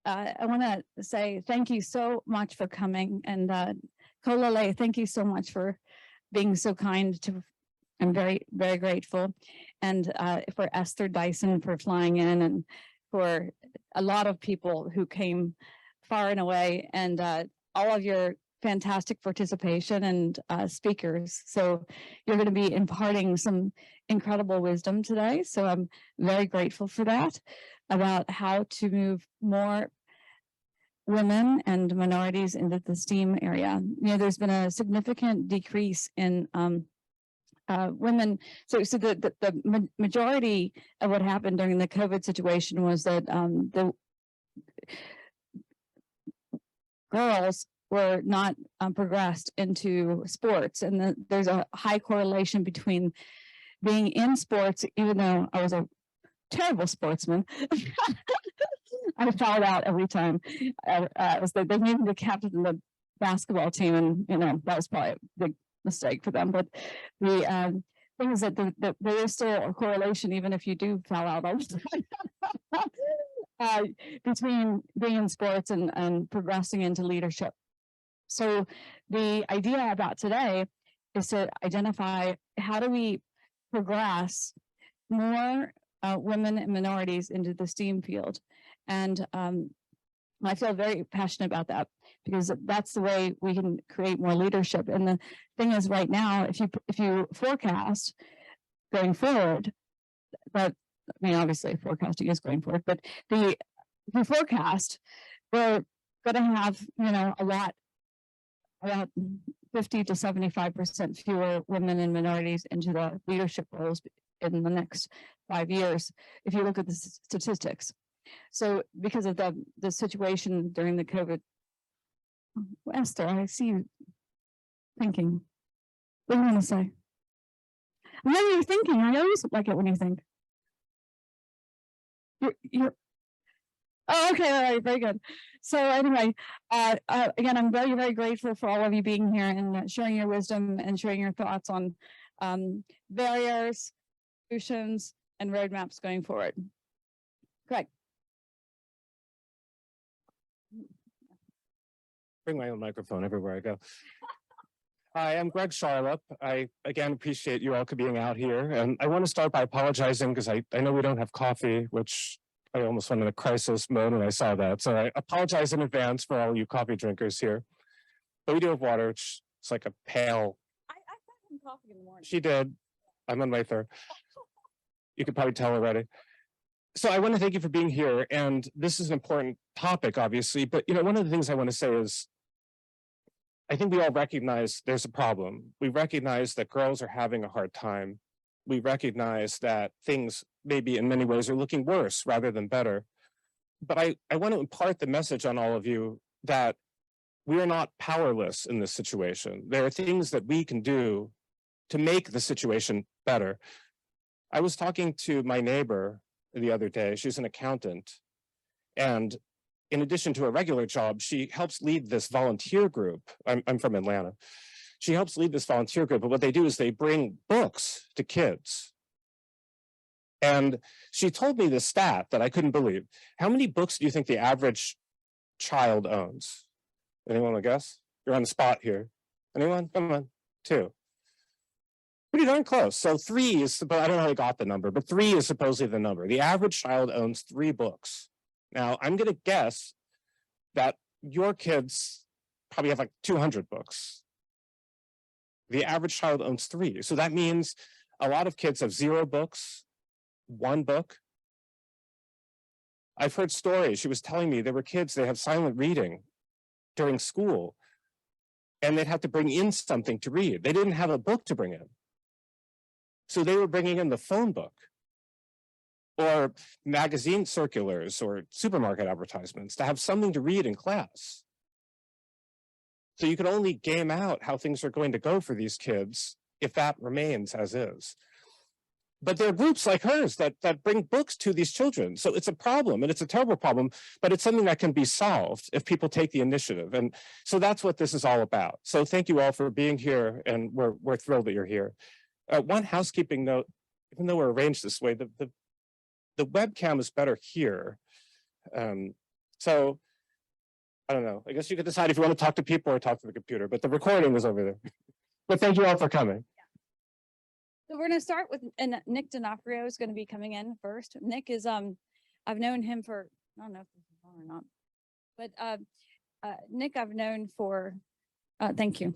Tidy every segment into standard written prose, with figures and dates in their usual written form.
I want to say thank you so much for coming, and Kolale, thank you so much for being so kind to. I'm very, very grateful, and for Esther Dyson for flying in, and for a lot of people who came far and away, and all of your fantastic participation and speakers. So you're going to be imparting some incredible wisdom today. So I'm very grateful for that, about how to move more women and minorities into the STEAM area. You know, there's been a significant decrease in women. So the majority of what happened during the COVID situation was that the girls were not progressed into sports, and there's a high correlation between being in sports, even though I was a terrible sportsman. I fouled out every time. They made me the captain of the basketball team, and you know that was probably a big mistake for them. But the thing is that there is still a correlation, even if you do foul out all the time, between being in sports and progressing into leadership. So the idea about today is to identify how do we progress more women and minorities into the STEAM field. And I feel very passionate about that, because that's the way we can create more leadership. And the thing is, right now, if you forecast going forward, but I mean, obviously forecasting is going forward, but if you forecast, we're going to have, you know, about 50 to 75% fewer women and minorities into the leadership roles in the next 5 years, if you look at the statistics. So because of the situation during the COVID, Esther, I see you thinking. What do you want to say? What are you thinking? I always like it when you think. You're oh, okay, all right, very good. So anyway, again, I'm very, very grateful for all of you being here and sharing your wisdom and sharing your thoughts on barriers, solutions, and roadmaps going forward. Greg. Bring my own microphone everywhere I go. Hi, I'm Greg Charlop. I, again, appreciate you all being out here. And I want to start by apologizing because I know we don't have coffee, which I almost went in a crisis mode when I saw that. So I apologize in advance for all you coffee drinkers here. But we do have water. It's like a pail. I had some coffee in the morning. She did. I'm on my third. You could probably tell already. So I want to thank you for being here. And this is an important topic, obviously. But you know, one of the things I want to say is, I think we all recognize there's a problem. We recognize that girls are having a hard time. We recognize that things maybe in many ways are looking worse rather than better. But I want to impart the message on all of you that we are not powerless in this situation. There are things that we can do to make the situation better. I was talking to my neighbor the other day. She's an accountant. And in addition to a regular job, she helps lead this volunteer group. I'm from Atlanta. She helps lead this volunteer group, but what they do is they bring books to kids. And she told me this stat that I couldn't believe. How many books do you think the average child owns? Anyone want to guess? You're on the spot here. Anyone? Come on, 2. Pretty darn close. So 3 is, I don't know how I got the number, but 3 is supposedly the number. The average child owns 3 books. Now, I'm going to guess that your kids probably have like 200 books. The average child owns 3. So that means a lot of kids have 0 books, 1 book. I've heard stories. She was telling me there were kids, they have silent reading during school, and they'd have to bring in something to read. They didn't have a book to bring in. So they were bringing in the phone book, or magazine circulars, or supermarket advertisements to have something to read in class. So you can only game out how things are going to go for these kids if that remains as is. But there are groups like hers that bring books to these children. So it's a problem, and it's a terrible problem, but it's something that can be solved if people take the initiative. And so that's what this is all about. So thank you all for being here, and we're thrilled that you're here. One housekeeping note, even though we're arranged this way, the webcam is better here. So I don't know. I guess you could decide if you want to talk to people or talk to the computer, but the recording is over there. But thank you all for coming. So we're going to start with, and Nick D'Onofrio is going to be coming in first. Nick is, I've known him for, I don't know if this is on or not, but Nick I've known for, thank you.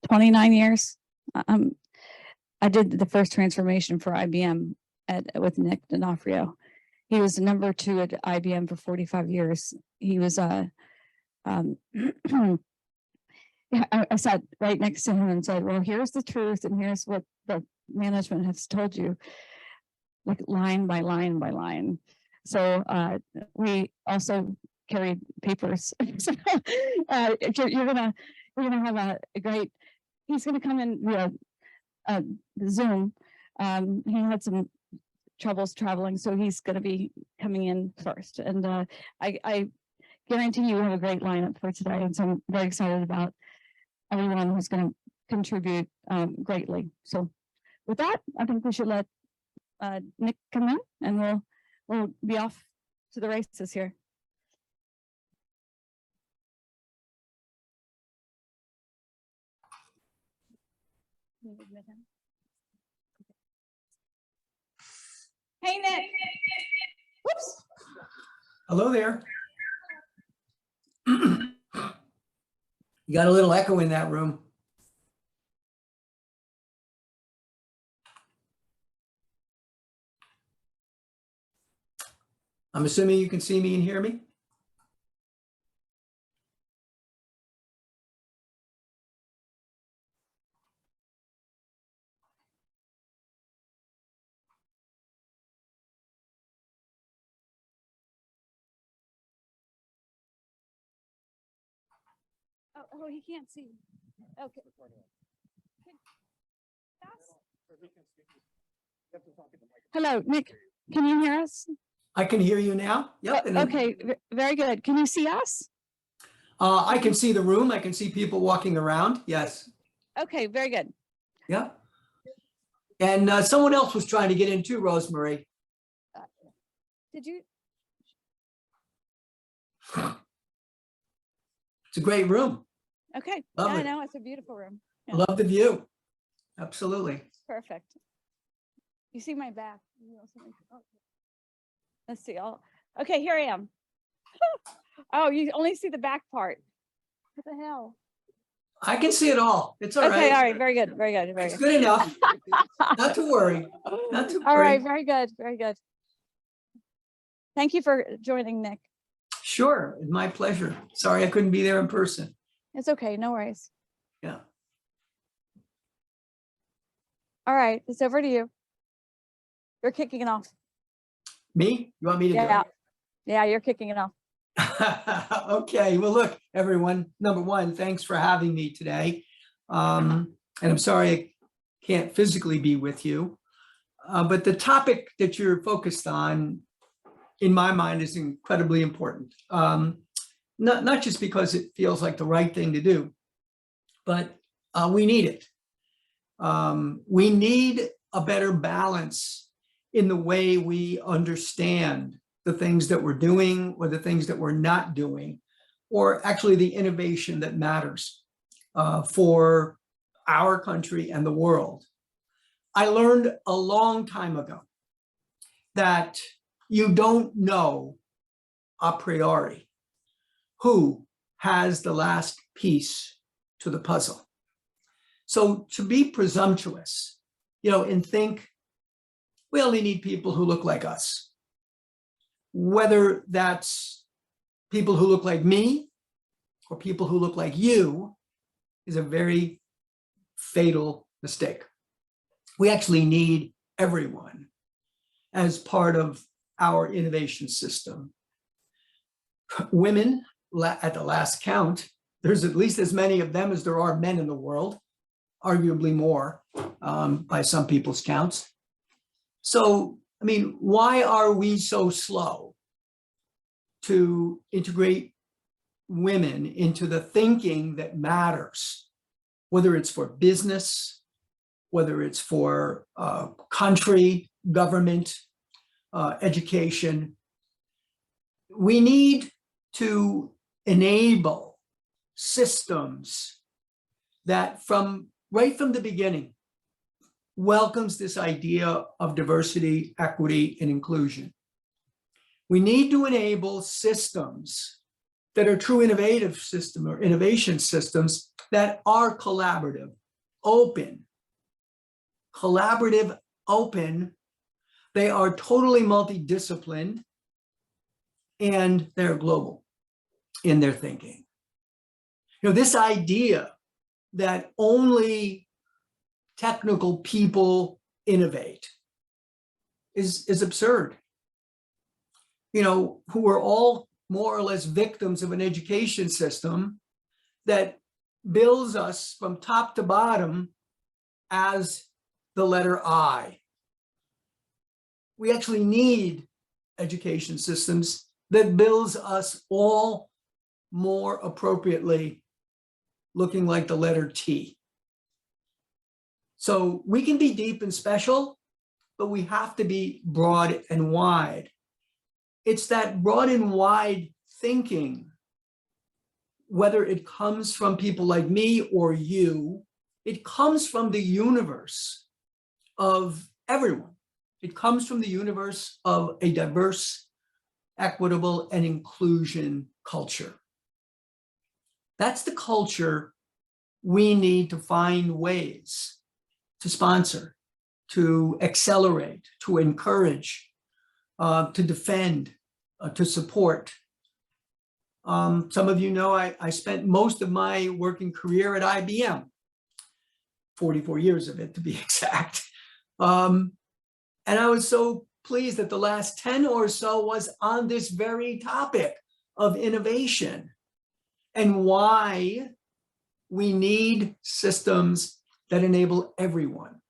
29 years. I did the first transformation for IBM with Nick D'Onofrio. He was number 2 at IBM for 45 years. He was I sat right next to him and said, well, here's the truth and here's what the management has told you, like line by line by line. So we also carried papers. So, you're gonna have a great, he's gonna come in via Zoom. He had some troubles traveling, so he's gonna be coming in first. And I guarantee you have a great lineup for today. And so I'm very excited about everyone who's going to contribute greatly. So with that, I think we should let Nick come in and we'll be off to the races here. Hey, Nick. Whoops. Hello there. You got a little echo in that room. I'm assuming you can see me and hear me. Oh, he can't see. Okay. Hello, Nick. Can you hear us? I can hear you now. Yep. and Okay, very good. Can you see us? I can see the room. I can see people walking around. Yes. Okay, very good. Yeah. And someone else was trying to get in too, Rosemarie. Did you? It's a great room. Okay. Love Yeah, I it. know. It's a beautiful room. I Yeah. love the view. Absolutely. Perfect. You see my back. Oh. Let's see. Okay, here I am. Oh, you only see the back part. What the hell? I can see it all. It's all right. Okay, all right. Very good. Very good. Very It's good. good enough. Not to worry. Not to All worry. right. Very good. Very good. Thank you for joining, Nick. Sure. My pleasure. Sorry I couldn't be there in person. It's okay. No worries. Yeah. All right. It's over to you. You're kicking it off. Me? You want me to Yeah. Yeah, you're kicking it off. go? Okay. Well, look, everyone. Number one, thanks for having me today. And I'm sorry I can't physically be with you. But the topic that you're focused on, in my mind, is incredibly important. Not just because it feels like the right thing to do, but we need it. We need a better balance in the way we understand the things that we're doing or the things that we're not doing, or actually the innovation that matters for our country and the world. I learned a long time ago that you don't know a priori who has the last piece to the puzzle. So to be presumptuous, and think we only need people who look like us, whether that's people who look like me or people who look like you, is a very fatal mistake. We actually need everyone as part of our innovation system. Women, at the last count, there's at least as many of them as there are men in the world, arguably more by some people's counts. So, why are we so slow to integrate women into the thinking that matters, whether it's for business, whether it's for country, government, education. We need to enable systems that right from the beginning welcomes this idea of diversity, equity, and inclusion. We need to enable systems that are true innovation systems that are collaborative, open. Collaborative, open. They are totally multidisciplined, and they're global in their thinking. This idea that only technical people innovate is absurd. Who are all more or less victims of an education system that bills us from top to bottom as the letter I. We actually need education systems that bills us all more appropriately looking like the letter T. So we can be deep and special, but we have to be broad and wide. It's that broad and wide thinking, whether it comes from people like me or you, it comes from the universe of everyone. It comes from the universe of a diverse, equitable, and inclusion culture. That's the culture we need to find ways to sponsor, to accelerate, to encourage, to defend, to support. Some of you know I spent most of my working career at IBM, 44 years of it to be exact. And I was so pleased that the last 10 or so was on this very topic of innovation and why we need systems that enable everyone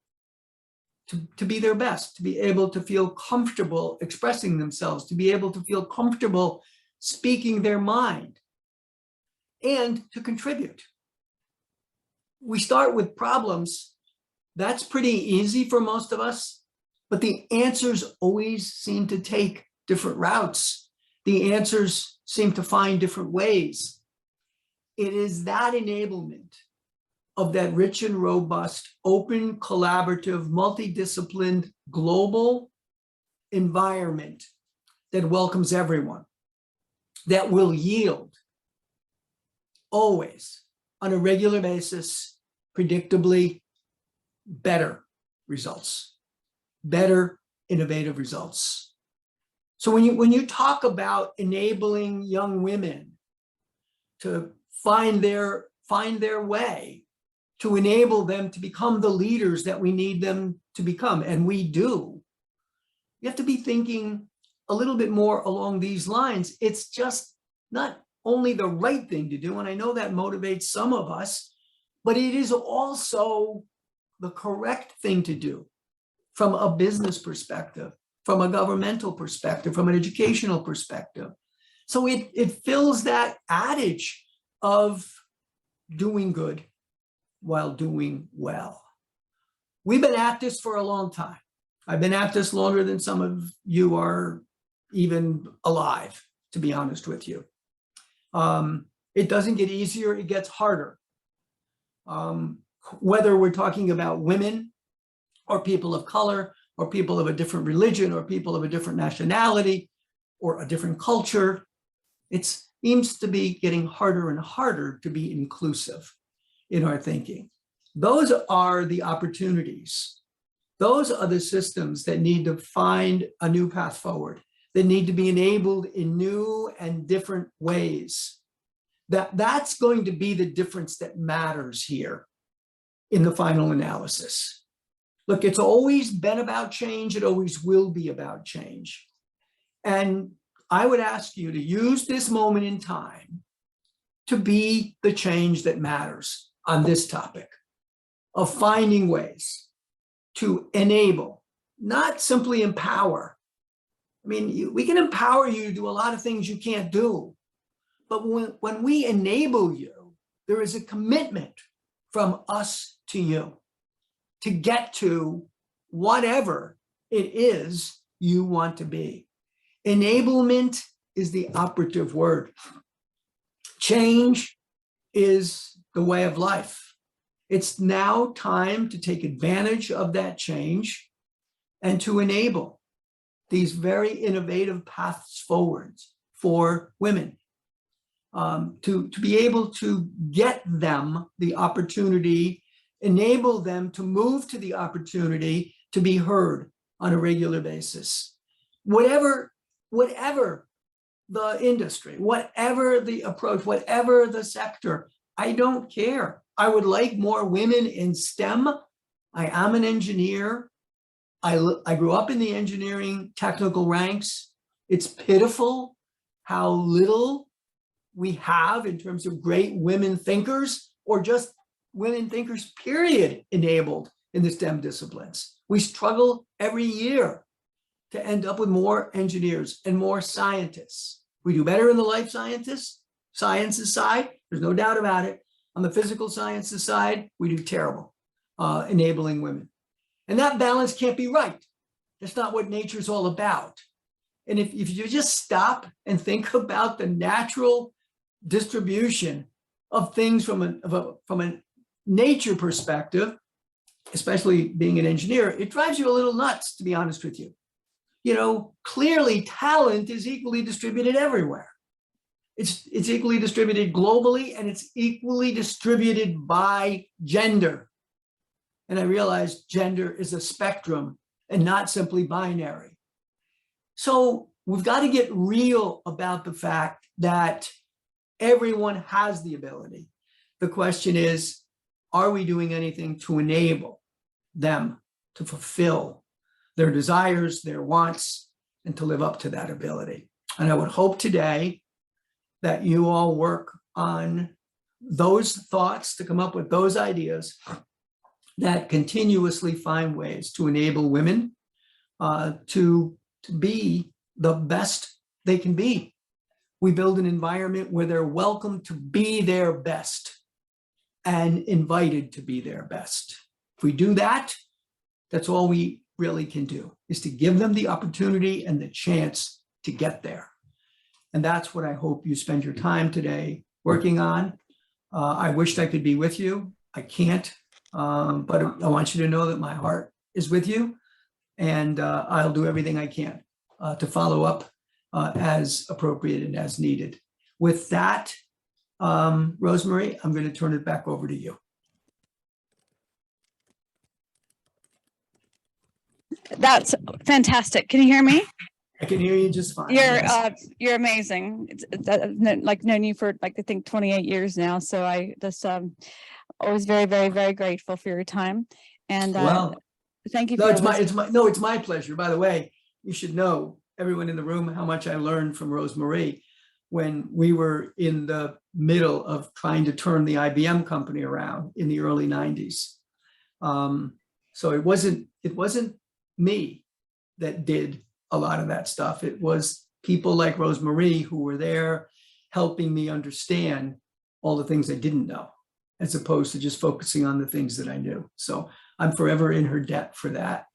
to be their best, to be able to feel comfortable expressing themselves, to be able to feel comfortable speaking their mind, and to contribute. We start with problems. That's pretty easy for most of us, but the answers always seem to take different routes. The answers seem to find different ways. It is that enablement of that rich and robust, open, collaborative, multidisciplined, global environment that welcomes everyone, that will yield always on a regular basis, predictably better results, better innovative results. So when you talk about enabling young women to find their way, to enable them to become the leaders that we need them to become, and we do, you have to be thinking a little bit more along these lines. It's just not only the right thing to do, and I know that motivates some of us, but it is also the correct thing to do from a business perspective, from a governmental perspective, from an educational perspective. So it fills that adage of doing good while doing well. We've been at this for a long time. I've been at this longer than some of you are even alive, to be honest with you. It doesn't get easier, it gets harder. Whether we're talking about women or people of color or people of a different religion or people of a different nationality or a different culture, it seems to be getting harder and harder to be inclusive in our thinking. Those are the opportunities. Those are the systems that need to find a new path forward, that need to be enabled in new and different ways. That's going to be the difference that matters here in the final analysis. Look, it's always been about change. It always will be about change. And I would ask you to use this moment in time to be the change that matters on this topic of finding ways to enable, not simply empower. I mean, we can empower you to do a lot of things you can't do, but when we enable you, there is a commitment from us to you. to get to whatever it is you want to be. Enablement is the operative word. Change is the way of life. It's now time to take advantage of that change and to enable these very innovative paths forwards for women, to be able to get them the opportunity, enable them to move to the opportunity to be heard on a regular basis. Whatever the industry, whatever the approach, whatever the sector, I don't care. I would like more women in STEM. I am an engineer. I grew up in the engineering technical ranks. It's pitiful how little we have in terms of great women thinkers, or just women thinkers, period, enabled in the STEM disciplines. We struggle every year to end up with more engineers and more scientists. We do better in the life sciences side, there's no doubt about it. On the physical sciences side, we do terrible enabling women. And that balance can't be right. That's not what nature's all about. And if you just stop and think about the natural distribution of things from a nature perspective, especially being an engineer, it drives you a little nuts, to be honest with you. You know, clearly talent is equally distributed everywhere. It's equally distributed globally, and it's equally distributed by gender. And I realize gender is a spectrum and not simply binary. So we've got to get real about the fact that everyone has the ability. The question is, are we doing anything to enable them to fulfill their desires, their wants, and to live up to that ability? And I would hope today that you all work on those thoughts, to come up with those ideas that continuously find ways to enable women to be the best they can be. We build an environment where they're welcome to be their best and invited to be their best. If we do that, that's all we really can do, is to give them the opportunity and the chance to get there. And that's what I hope you spend your time today working on. I wished I could be with you. I can't, but I want you to know that my heart is with you, and I'll do everything I can to follow up as appropriate and as needed. With that, Rosemarie, I'm going to turn it back over to you. That's fantastic. Can you hear me? I can hear you just fine. You're Yes. you're amazing. I've known you for like I think 28 years now. So I just always very, very, very grateful for your time. And Well, thank you no, for it's my pleasure. By the way, you should know, everyone in the room, how much I learned from Rosemarie when we were in the middle of trying to turn the IBM company around in the early 90s. So it wasn't me that did a lot of that stuff. It was people like Rosemarie who were there helping me understand all the things I didn't know, as opposed to just focusing on the things that I knew. So I'm forever in her debt for that.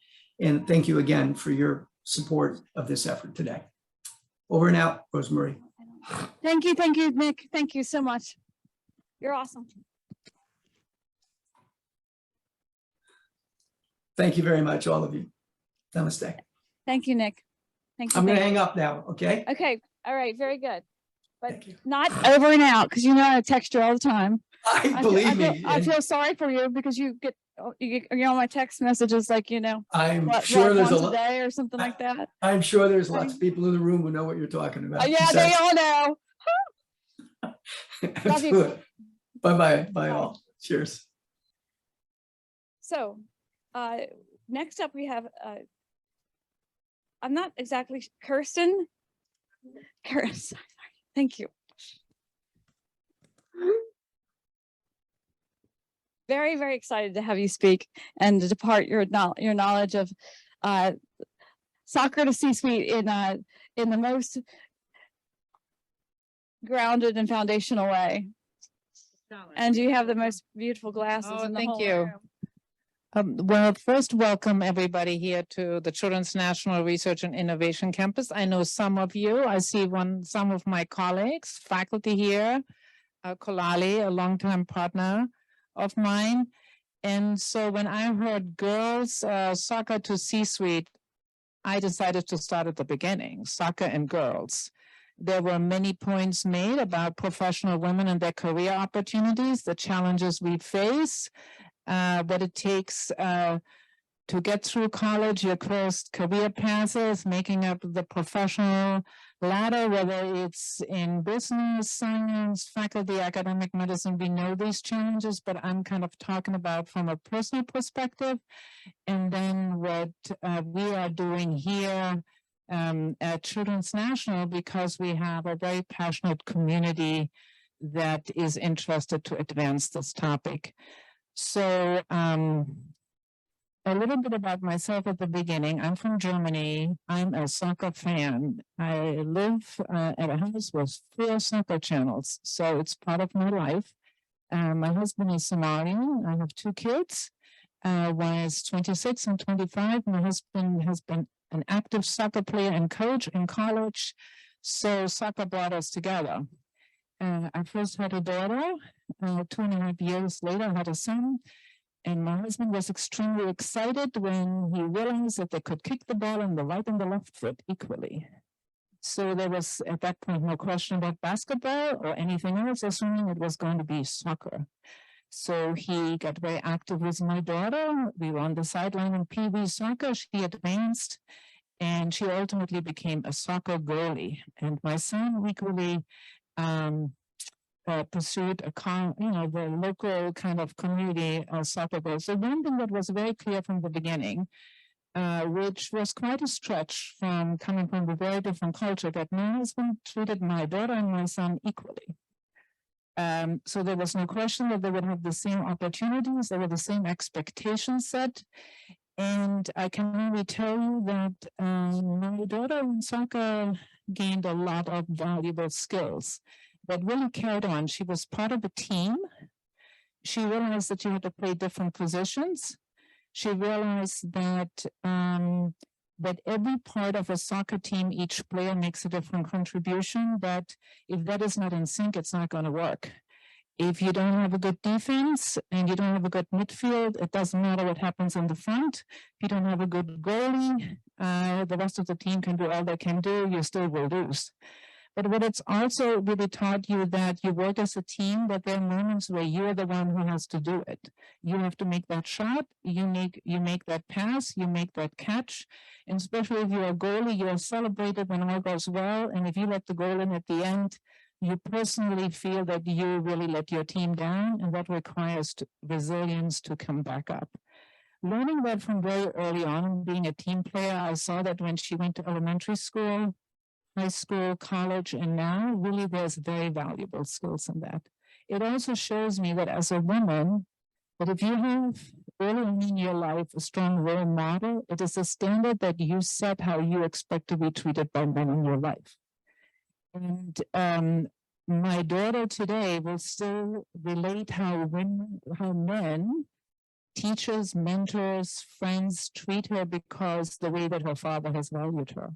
And thank you again for your support of this effort today. Over and out, Rosemarie. Thank you, Nick. Thank you so much. You're awesome. Thank you very much, all of you. Namaste. Thank you, Nick. Thank you. I'm going to hang up now, okay? Okay. All right. Very good. But Thank you. not over and out, because you know I text you all the time. Believe me. I feel sorry for you because you get my text messages like, I'm what, sure there's once a a lot. day or something like that. I'm sure there's lots of people in the room who know what you're talking about. Yeah, they all know. Love you. Bye-bye. Bye all. Cheers. So next up we have, I'm not exactly Kirsten. Sorry. Thank you. Very, very excited to have you speak and to depart your knowledge of soccer to C-suite in the most grounded and foundational way. And you have the most beautiful glasses. Oh, in the thank whole you. room. Well, first, welcome everybody here to the Children's National Research and Innovation Campus. I know some of you. I see some of my colleagues, faculty here, Kolali, a longtime partner of mine. And so when I heard girls soccer to C-suite, I decided to start at the beginning, soccer and girls. There were many points made about professional women and their career opportunities, the challenges we face, what it takes to get through college, your first career passes, making up the professional ladder, whether it's in business, science, faculty, academic medicine, we know these challenges, but I'm kind of talking about from a personal perspective. And then what we are doing here at Children's National, because we have a very passionate community that is interested to advance this topic. So a little bit about myself at the beginning. I'm from Germany. I'm a soccer fan. I live at a house with 4 soccer channels, so it's part of my life. My husband is Somalian. I have 2 kids. One is 26 and 25. My husband has been an active soccer player and coach in college, so soccer brought us together. I first had a daughter. 2.5 years later, I had a son. And my husband was extremely excited when he realized that they could kick the ball in the right and the left foot equally. So there was at that point no question about basketball or anything else, assuming it was going to be soccer. So he got very active with my daughter. We were on the sideline in Pee Wee soccer. She advanced and she ultimately became a soccer goalie. And my son equally pursued the local kind of community soccer goal. So one thing that was very clear from the beginning, which was quite a stretch from coming from a very different culture, that my husband treated my daughter and my son equally. So there was no question that they would have the same opportunities, there were the same expectations set. And I can only tell you that my daughter in soccer gained a lot of valuable skills that really carried on. She was part of a team. She realized that you had to play different positions. She realized that that every part of a soccer team, each player makes a different contribution, that if that is not in sync, it's not going to work. If you don't have a good defense and you don't have a good midfield, it doesn't matter what happens in the front. If you don't have a good goalie, the rest of the team can do all they can do, you still will lose. But what it's also really taught you that you work as a team, that there are moments where you're the one who has to do it. You have to make that shot, you make that pass, you make that catch. And especially if you're a goalie, you're celebrated when all goes well. And if you let the goal in at the end, you personally feel that you really let your team down, and that requires resilience to come back up. Learning that from very early on, being a team player, I saw that when she went to elementary school, high school, college, and now really there's very valuable skills in that. It also shows me that as a woman, that if you have early on in your life a strong role model, it is a standard that you set how you expect to be treated by men in your life. And my daughter today will still relate how men, teachers, mentors, friends treat her because the way that her father has valued her.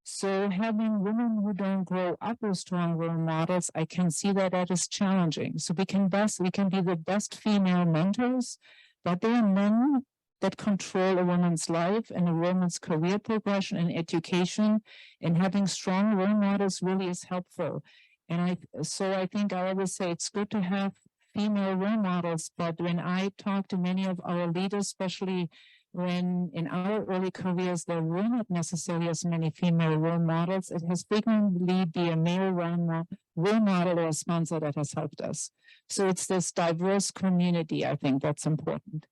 So having women who don't grow up with strong role models, I can see that that is challenging. So we can be the best female mentors, but there are men that control a woman's life and a woman's career progression and education, and having strong role models really is helpful. And so I think I always say it's good to have female role models, but when I talk to many of our leaders, especially when in our early careers, there were not necessarily as many female role models, it has frequently been a male role model or a sponsor that has helped us. So it's this diverse community, I think that's important.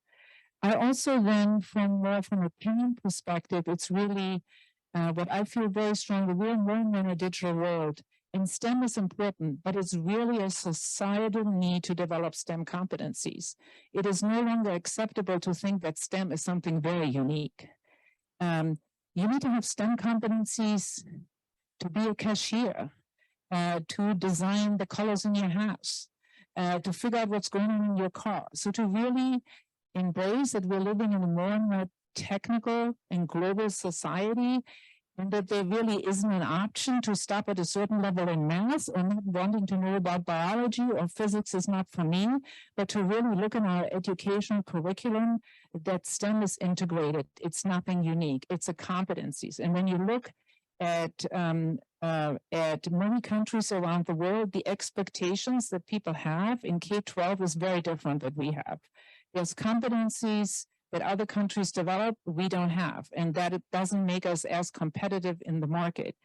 I also then, from a parent perspective, it's really what I feel very strongly, we're more in a digital world. And STEM is important, but it's really a societal need to develop STEM competencies. It is no longer acceptable to think that STEM is something very unique. You need to have STEM competencies to be a cashier, to design the colors in your house, to figure out what's going on in your car. So to really embrace that we're living in a more and more technical and global society, and that there really isn't an option to stop at a certain level in math, or not wanting to know about biology or physics is not for me, but to really look in our educational curriculum that STEM is integrated. It's nothing unique. It's a competencies. And when you look at many countries around the world, the expectations that people have in K-12 is very different than we have. There's competencies that other countries develop, we don't have, and that it doesn't make us as competitive in the market.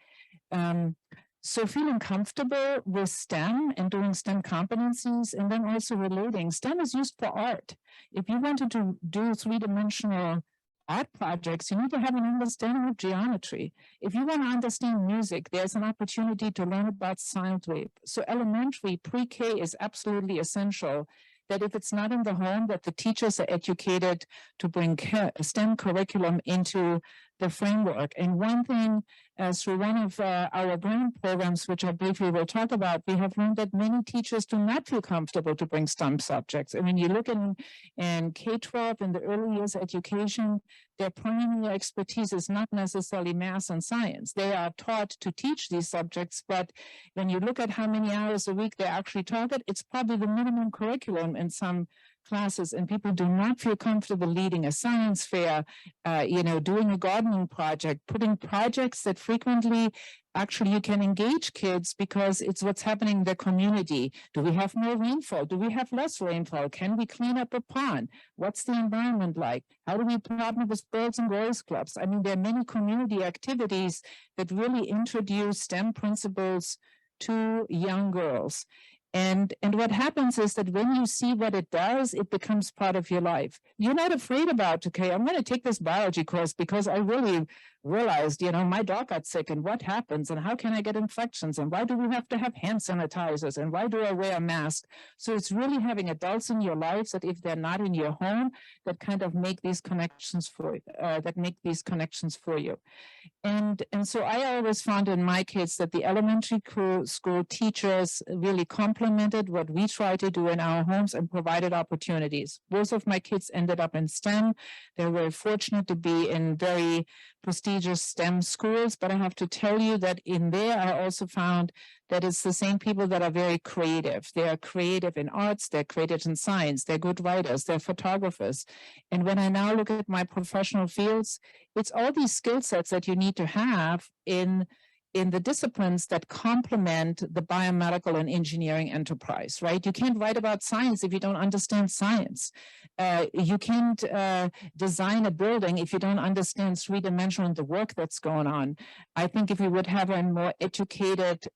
So feeling comfortable with STEM and doing STEM competencies, and then also relating, STEM is used for art. If you wanted to do three-dimensional art projects, you need to have an understanding of geometry. If you want to understand music, there's an opportunity to learn about sine wave. So elementary, pre-K is absolutely essential, that if it's not in the home, that the teachers are educated to bring STEM curriculum into the framework. And one thing, through one of our grant programs, which I briefly will talk about, we have learned that many teachers do not feel comfortable to bring STEM subjects. And when you look in K-12, in the early years education, their primary expertise is not necessarily math and science. They are taught to teach these subjects, but when you look at how many hours a week they actually taught it, it's probably the minimum curriculum in some classes, and people do not feel comfortable leading a science fair, doing a gardening project, putting projects that frequently actually you can engage kids because it's what's happening in the community. Do we have more rainfall? Do we have less rainfall? Can we clean up a pond? What's the environment like? How do we partner with Girls and Boys Clubs? I mean, there are many community activities that really introduce STEM principles to young girls. And what happens is that when you see what it does, it becomes part of your life. You're not afraid about, okay, I'm going to take this biology course because I really realized, my dog got sick and what happens and how can I get infections and why do we have to have hand sanitizers and why do I wear a mask? So it's really having adults in your lives that if they're not in your home, that kind of make these connections for you. And so I always found in my kids that the elementary school teachers really complemented what we try to do in our homes and provided opportunities. Both of my kids ended up in STEM. They were fortunate to be in very prestigious STEM schools, but I have to tell you that in there, I also found that it's the same people that are very creative. They are creative in arts, they're creative in science, they're good writers, they're photographers. And when I now look at my professional fields, it's all these skill sets that you need to have in the disciplines that complement the biomedical and engineering enterprise, right? You can't write about science if you don't understand science. You can't design a building if you don't understand three-dimensional and the work that's going on. I think if we would have a more educated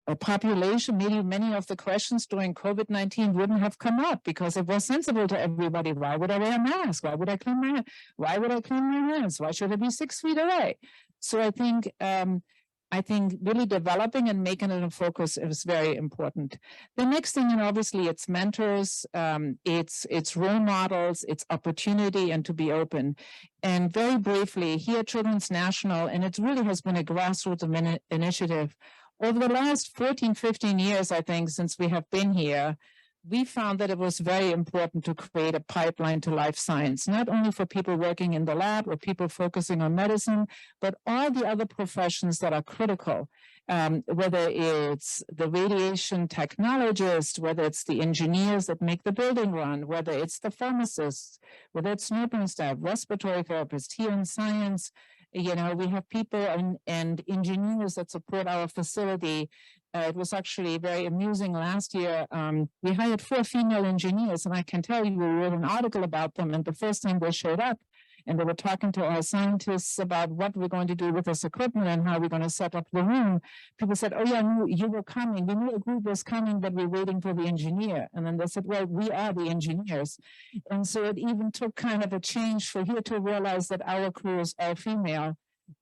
a population, maybe many of the questions during COVID-19 wouldn't have come up because it was sensible to everybody. Why would I wear a mask? Why would I clean my hands? Why should I be 6 feet away? So I think really developing and making it a focus is very important. The next thing, and obviously it's mentors, it's role models, it's opportunity and to be open. And very briefly, here at Children's National, and it really has been a grassroots initiative, over the last 14, 15 years, I think, since we have been here, we found that it was very important to create a pipeline to life science, not only for people working in the lab or people focusing on medicine, but all the other professions that are critical, whether it's the radiation technologist, whether it's the engineers that make the building run, whether it's the pharmacists, whether it's nursing staff, respiratory therapists. Here in science, we have people and engineers that support our facility. It was actually very amusing last year. We hired 4 female engineers, and I can tell you, we wrote an article about them. And the first time they showed up, and they were talking to our scientists about what we're going to do with this equipment and how we're going to set up the room. People said, "Oh yeah, you were coming. We knew a group was coming, but we're waiting for the engineer." And then they said, "Well, we are the engineers." And so it even took kind of a change for here to realize that our crew is all female.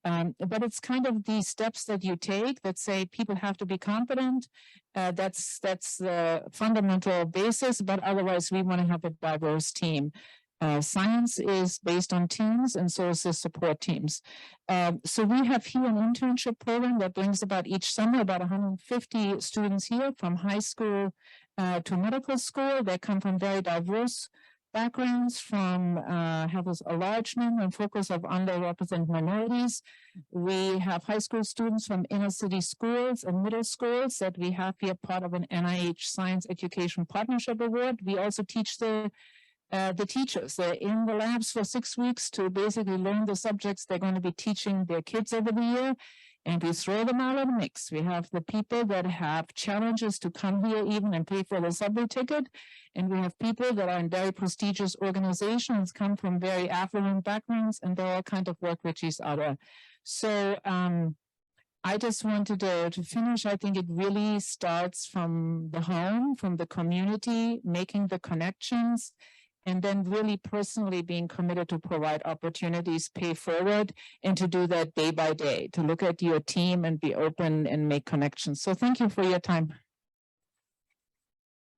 But it's kind of the steps that you take that say people have to be competent. That's the fundamental basis, but otherwise we want to have a diverse team. Science is based on teams, and so is the support teams. So we have here an internship program that brings about each summer about 150 students here from high school to medical school. They come from very diverse backgrounds, from have a large number and focus of underrepresented minorities. We have high school students from inner city schools and middle schools that we have here part of an NIH Science Education Partnership Award. We also teach the teachers. They're in the labs for 6 weeks to basically learn the subjects they're going to be teaching their kids over the year. And we throw them all in the mix. We have the people that have challenges to come here even and pay for the subway ticket. And we have people that are in very prestigious organizations, come from very affluent backgrounds, and they all kind of work with each other. So I just wanted to finish. I think it really starts from the home, from the community, making the connections, and then really personally being committed to provide opportunities, pay forward, and to do that day by day, to look at your team and be open and make connections. So thank you for your time.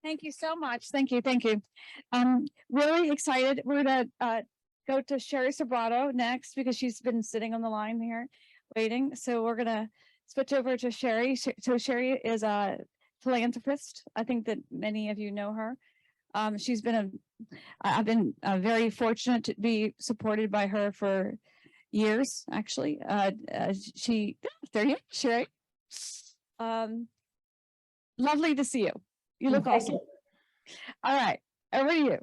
Thank you so much. Thank you. Thank you. Really excited. We're gonna go to Sherry Sobrato next because she's been sitting on the line here waiting. So we're gonna switch over to Sherry. So Sherry is a philanthropist. I think that many of you know her. I've been very fortunate to be supported by her for years, actually. There you are, Sherry. Lovely to see you. You look awesome. All right, over to you.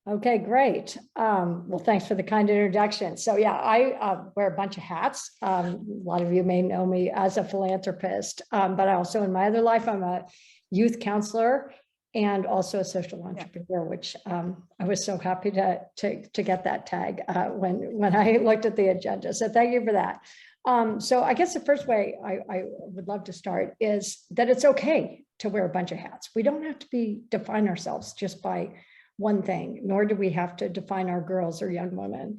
Okay, great. Well, thanks for the kind introduction. So yeah, I wear a bunch of hats. A lot of you may know me as a philanthropist, but I also in my other life, I'm a youth counselor and also a social entrepreneur, which I was so happy to get that tag when I looked at the agenda. So thank you for that. So I guess the first way I would love to start is that it's okay to wear a bunch of hats. We don't have to define ourselves just by one thing, nor do we have to define our girls or young women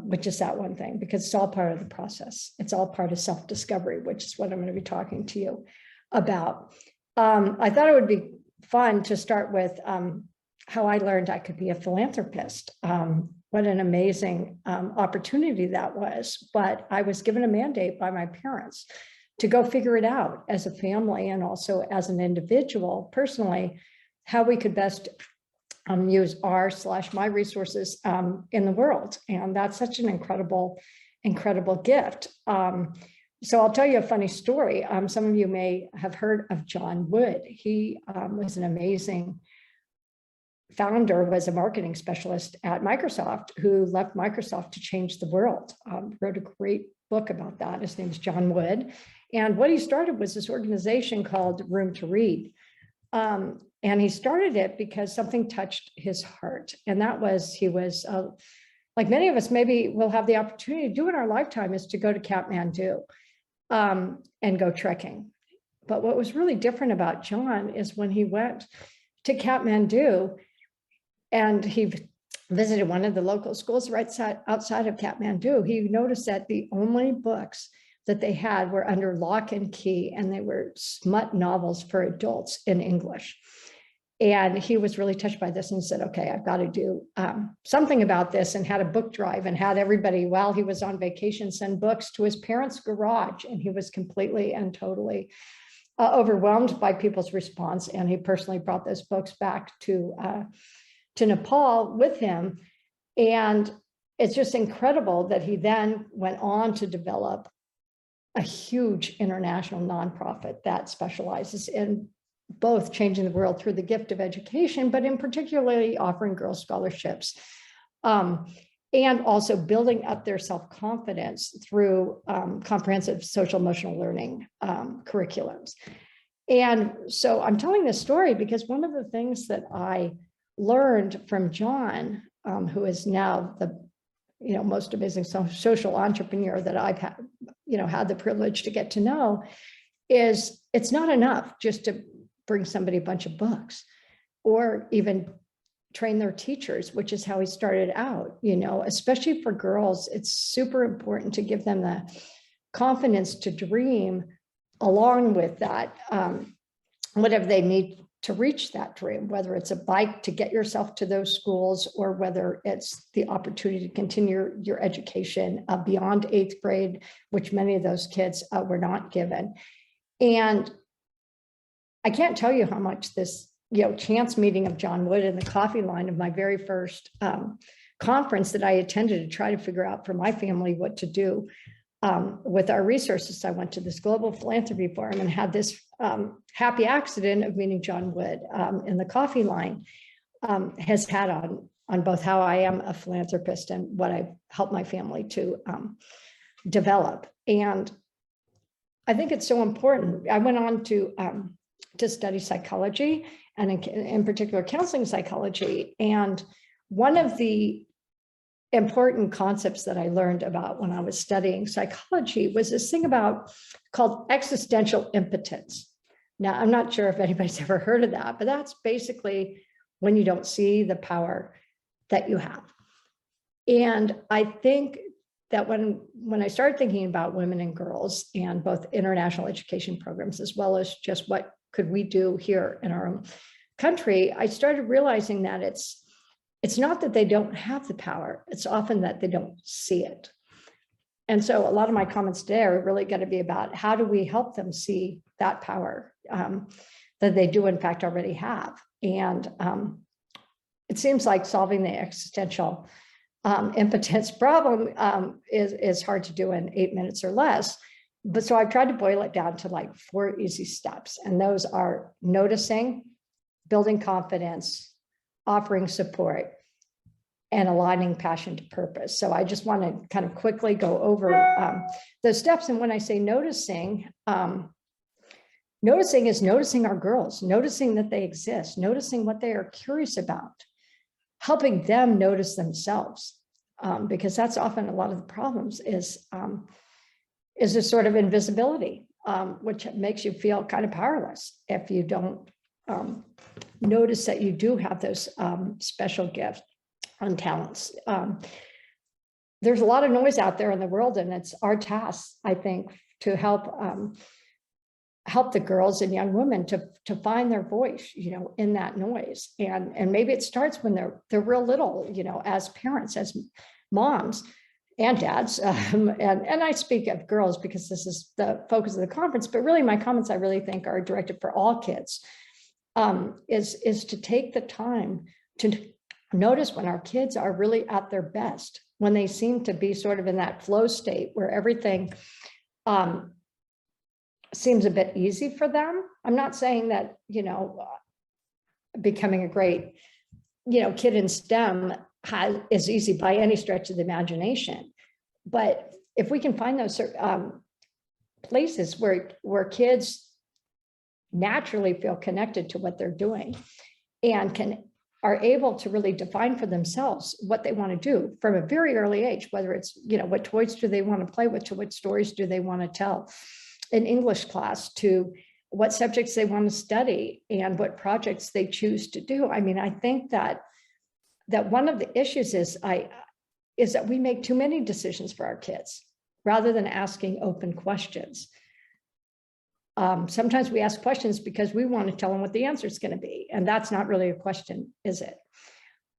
with just that one thing, because it's all part of the process. It's all part of self-discovery, which is what I'm going to be talking to you about. I thought it would be fun to start with how I learned I could be a philanthropist. What an amazing opportunity that was. But I was given a mandate by my parents to go figure it out as a family and also as an individual personally, how we could best use my resources in the world. And that's such an incredible gift. So I'll tell you a funny story. Some of you may have heard of John Wood. He was an amazing founder, was a marketing specialist at Microsoft who left Microsoft to change the world. Wrote a great book about that. His name's John Wood. And what he started was this organization called Room to Read. And he started it because something touched his heart. And that was, he was, like many of us, maybe we'll have the opportunity to do in our lifetime, is to go to Kathmandu and go trekking. But what was really different about John is when he went to Kathmandu and he visited one of the local schools right outside of Kathmandu, he noticed that the only books that they had were under lock and key, and they were smut novels for adults in English. And he was really touched by this and said, okay, I've got to do something about this, and had a book drive and had everybody, while he was on vacation, send books to his parents' garage. And he was completely and totally overwhelmed by people's response. And he personally brought those books back to Nepal with him. And it's just incredible that he then went on to develop a huge international nonprofit that specializes in both changing the world through the gift of education, but in particularly offering girls scholarships, and also building up their self-confidence through comprehensive social emotional learning curriculums. And so I'm telling this story because one of the things that I learned from John, who is now the most amazing social entrepreneur that I've had, had the privilege to get to know, is it's not enough just to bring somebody a bunch of books or even train their teachers, which is how he started out. Especially for girls, it's super important to give them the confidence to dream along with that, whatever they need to reach that dream, whether it's a bike to get yourself to those schools, or whether it's the opportunity to continue your education beyond 8th grade, which many of those kids were not given. And I can't tell you how much this, chance meeting of John Wood in the coffee line of my very first conference that I attended to try to figure out for my family what to do with our resources. I went to this global philanthropy forum and had this happy accident of meeting John Wood in the coffee line has had on both how I am a philanthropist and what I've helped my family to develop. And I think it's so important. I went on to study psychology and in particular counseling psychology. And one of the important concepts that I learned about when I was studying psychology was this thing called existential impotence. Now, I'm not sure if anybody's ever heard of that, but that's basically when you don't see the power that you have. And I think that when I started thinking about women and girls and both international education programs, as well as just what could we do here in our own country, I started realizing that it's not that they don't have the power, it's often that they don't see it. And so a lot of my comments today are really going to be about how do we help them see that power that they do in fact already have. And it seems like solving the existential impotence problem is hard to do in 8 minutes or less. But so I've tried to boil it down to like 4 easy steps. And those are noticing, building confidence, offering support, and aligning passion to purpose. So I just want to kind of quickly go over those steps. And when I say noticing, noticing is noticing our girls, noticing that they exist, noticing what they are curious about, helping them notice themselves, because that's often a lot of the problems is this sort of invisibility, which makes you feel kind of powerless if you don't notice that you do have those special gifts and talents. There's a lot of noise out there in the world, and it's our task, I think, to help the girls and young women to find their voice, in that noise. And maybe it starts when they're real little, as parents, as moms and dads. And I speak of girls because this is the focus of the conference, but really my comments I really think are directed for all kids, is to take the time to notice when our kids are really at their best, when they seem to be sort of in that flow state where everything seems a bit easy for them. I'm not saying that, becoming a great, kid in STEM is easy by any stretch of the imagination. But if we can find those places where kids naturally feel connected to what they're doing and are able to really define for themselves what they want to do from a very early age, whether it's, what toys do they want to play with, to what stories do they want to tell in English class, to what subjects they want to study and what projects they choose to do. I mean, I think that one of the issues is that we make too many decisions for our kids rather than asking open questions. Sometimes we ask questions because we want to tell them what the answer is going to be. And that's not really a question, is it?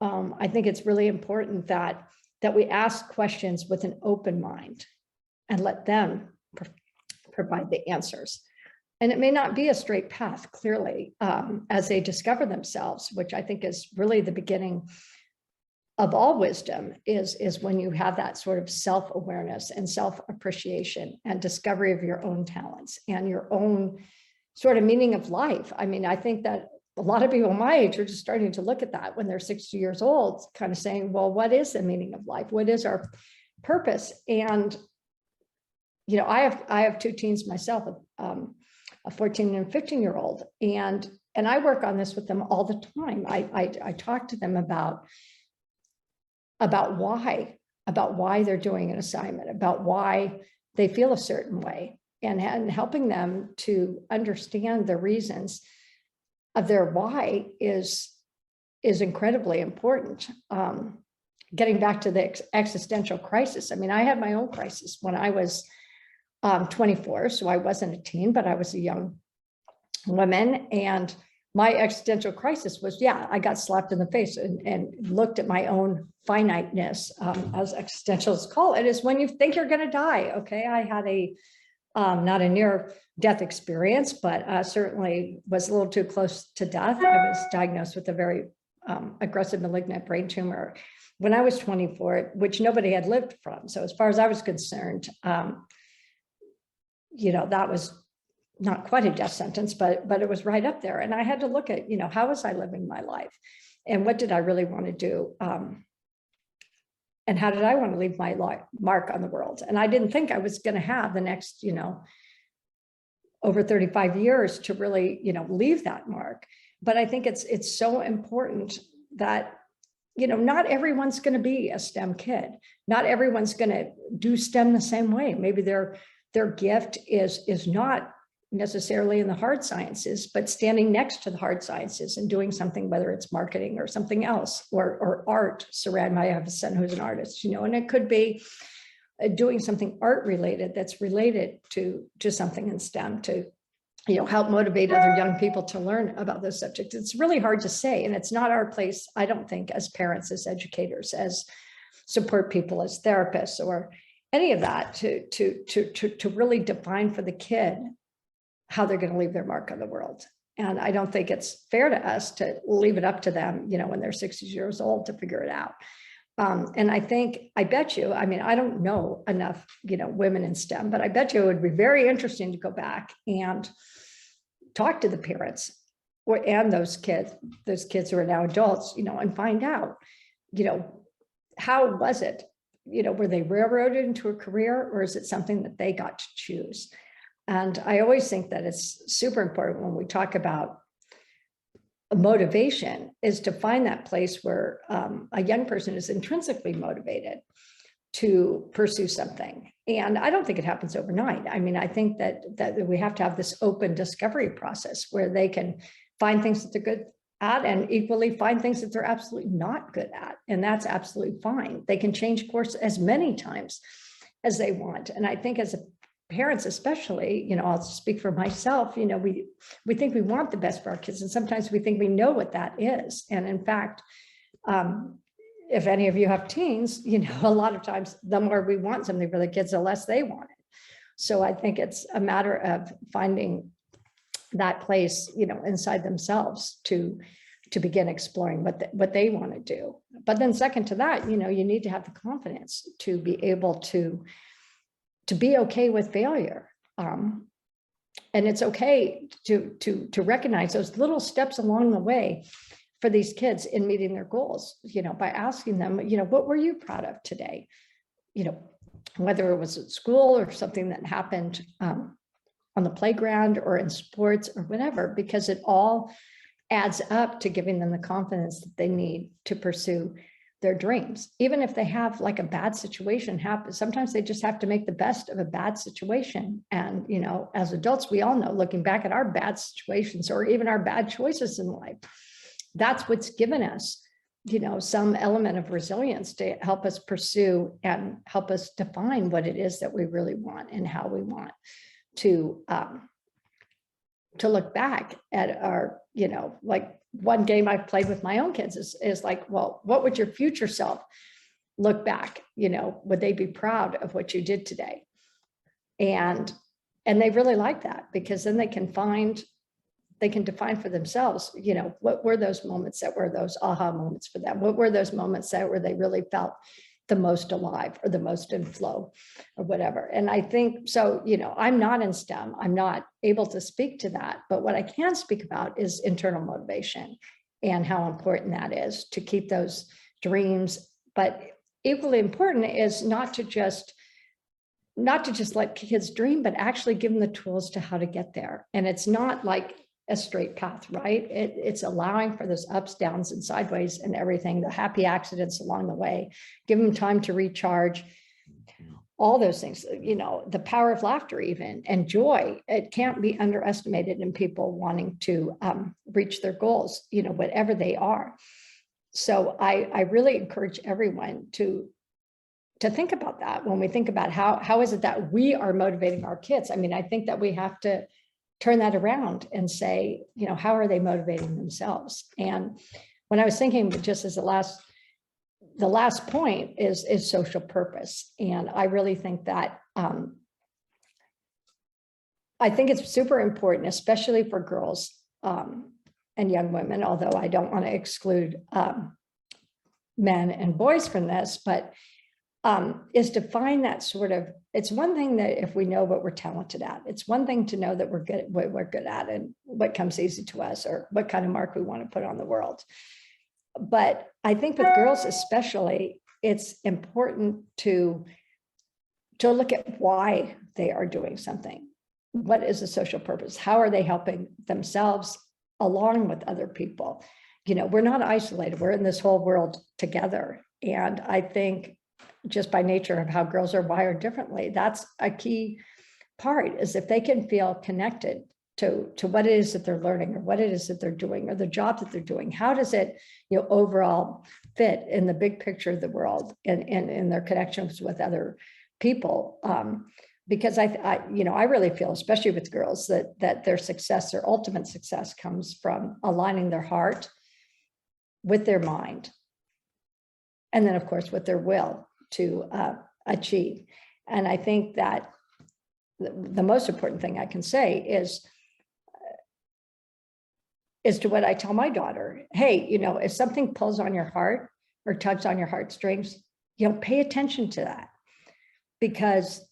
I think it's really important that we ask questions with an open mind and let them provide the answers. And it may not be a straight path, clearly, as they discover themselves, which I think is really the beginning of all wisdom, is when you have that sort of self-awareness and self-appreciation and discovery of your own talents and your own sort of meaning of life. I mean, I think that a lot of people my age are just starting to look at that when they're 60 years old, kind of saying, well, what is the meaning of life? What is our purpose? And I have 2 teens myself, a 14 and 15-year-old, and I work on this with them all the time. I talk to them about why they're doing an assignment, about why they feel a certain way, and helping them to understand the reasons of their why is incredibly important. Getting back to the existential crisis. I mean, I had my own crisis when I was 24, so I wasn't a teen, but I was a young woman. And my existential crisis was, I got slapped in the face and looked at my own finiteness, as existentialists call it, is when you think you're going to die. Okay, I had a not a near death experience, but certainly was a little too close to death. I was diagnosed with a very aggressive malignant brain tumor when I was 24, which nobody had lived from. So as far as I was concerned, you know, that was not quite a death sentence, but it was right up there. And I had to look at, you know, how was I living my life? And what did I really want to do? And how did I want to leave my mark on the world? And I didn't think I was going to have the next, you know, over 35 years to really, you know, leave that mark. But I think it's so important that, you know, not everyone's going to be a STEM kid. Not everyone's going to do STEM the same way. Maybe their gift is not necessarily in the hard sciences, but standing next to the hard sciences and doing something, whether it's marketing or something else, or art. I have a son who's an artist, you know, and it could be doing something art related that's related to something in STEM to, you know, help motivate other young people to learn about those subjects. It's really hard to say, and it's not our place, I don't think, as parents, as educators, as support people, as therapists, or any of that to really define for the kid how they're going to leave their mark on the world. And I don't think it's fair to us to leave it up to them, you know, when they're 60 years old to figure it out. And I bet you, I mean, I don't know enough, you know, women in STEM, but I bet you it would be very interesting to go back and talk to the parents and those kids who are now adults, you know, and find out, you know, how was it, you know, were they railroaded into a career, or is it something that they got to choose? And I always think that it's super important when we talk about motivation is to find that place where a young person is intrinsically motivated to pursue something. And I don't think it happens overnight. I mean, I think that we have to have this open discovery process where they can find things that they're good at and equally find things that they're absolutely not good at. And that's absolutely fine. They can change course as many times as they want. And I think as parents, especially, you know, I'll speak for myself, you know, we think we want the best for our kids. And sometimes we think we know what that is. And in fact, if any of you have teens, you know, a lot of times the more we want something for the kids, the less they want it. So I think it's a matter of finding that place, you know, inside themselves to begin exploring what they want to do. But then second to that, you know, you need to have the confidence to be able to be okay with failure. And it's okay to recognize those little steps along the way for these kids in meeting their goals, you know, by asking them, you know, what were you proud of today? You know, whether it was at school or something that happened on the playground or in sports or whatever, because it all adds up to giving them the confidence that they need to pursue their dreams. Even if they have like a bad situation happen, sometimes they just have to make the best of a bad situation. And, you know, as adults, we all know, looking back at our bad situations or even our bad choices in life, that's what's given us, you know, some element of resilience to help us pursue and help us define what it is that we really want and how we want to look back at our, you know, like one game I've played with my own kids is like, well, what would your future self look back? You know, would they be proud of what you did today? And they really like that, because then they can define for themselves, you know, what were those moments that were those aha moments for them? What were those moments that where they really felt the most alive or the most in flow or whatever? And I think, so, you know, I'm not in STEM, I'm not able to speak to that, but what I can speak about is internal motivation and how important that is to keep those dreams. But equally important is not to just let kids dream, but actually give them the tools to how to get there. And it's not like a straight path, right? It's allowing for those ups, downs, and sideways and everything, the happy accidents along the way, give them time to recharge, all those things, you know, the power of laughter even, and joy. It can't be underestimated in people wanting to reach their goals, you know, whatever they are. So I really encourage everyone to think about that when we think about how is it that we are motivating our kids. I mean, I think that we have to turn that around and say, you know, how are they motivating themselves? And when I was thinking, just as the last point is social purpose. And I really think that I think it's super important, especially for girls and young women, although I don't want to exclude men and boys from this, but is to find that sort of, it's one thing that if we know what we're talented at, it's one thing to know that we're good at what we're good at and what comes easy to us or what kind of mark we want to put on the world. But I think with girls especially, it's important to look at why they are doing something. What is the social purpose? How are they helping themselves along with other people? You know, we're not isolated. We're in this whole world together. And I think just by nature of how girls are wired differently, that's a key part, is if they can feel connected to what it is that they're learning or what it is that they're doing or the job that they're doing. How does it, overall fit in the big picture of the world and in their connections with other people? Because I really feel, especially with girls, that their success, their ultimate success, comes from aligning their heart with their mind, and then of course with their will to achieve. And I think that the most important thing I can say is to what I tell my daughter: hey, if something pulls on your heart or tugs on your heartstrings, pay attention to that, because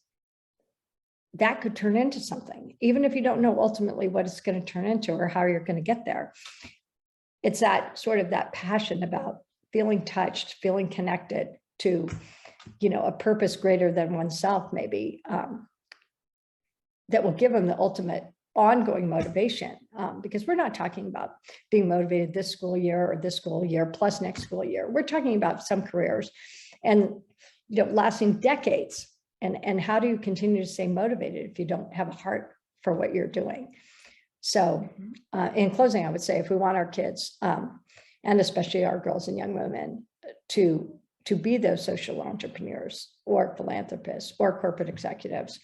that could turn into something, even if you don't know ultimately what it's going to turn into or how you're going to get there. It's that sort of that passion about feeling touched, feeling connected to, a purpose greater than oneself, maybe, that will give them the ultimate ongoing motivation. Because we're not talking about being motivated this school year or this school year plus next school year. We're talking about some careers and, lasting decades. And how do you continue to stay motivated if you don't have a heart for what you're doing? So in closing, I would say if we want our kids, and especially our girls and young women, to be those social entrepreneurs or philanthropists or corporate executives,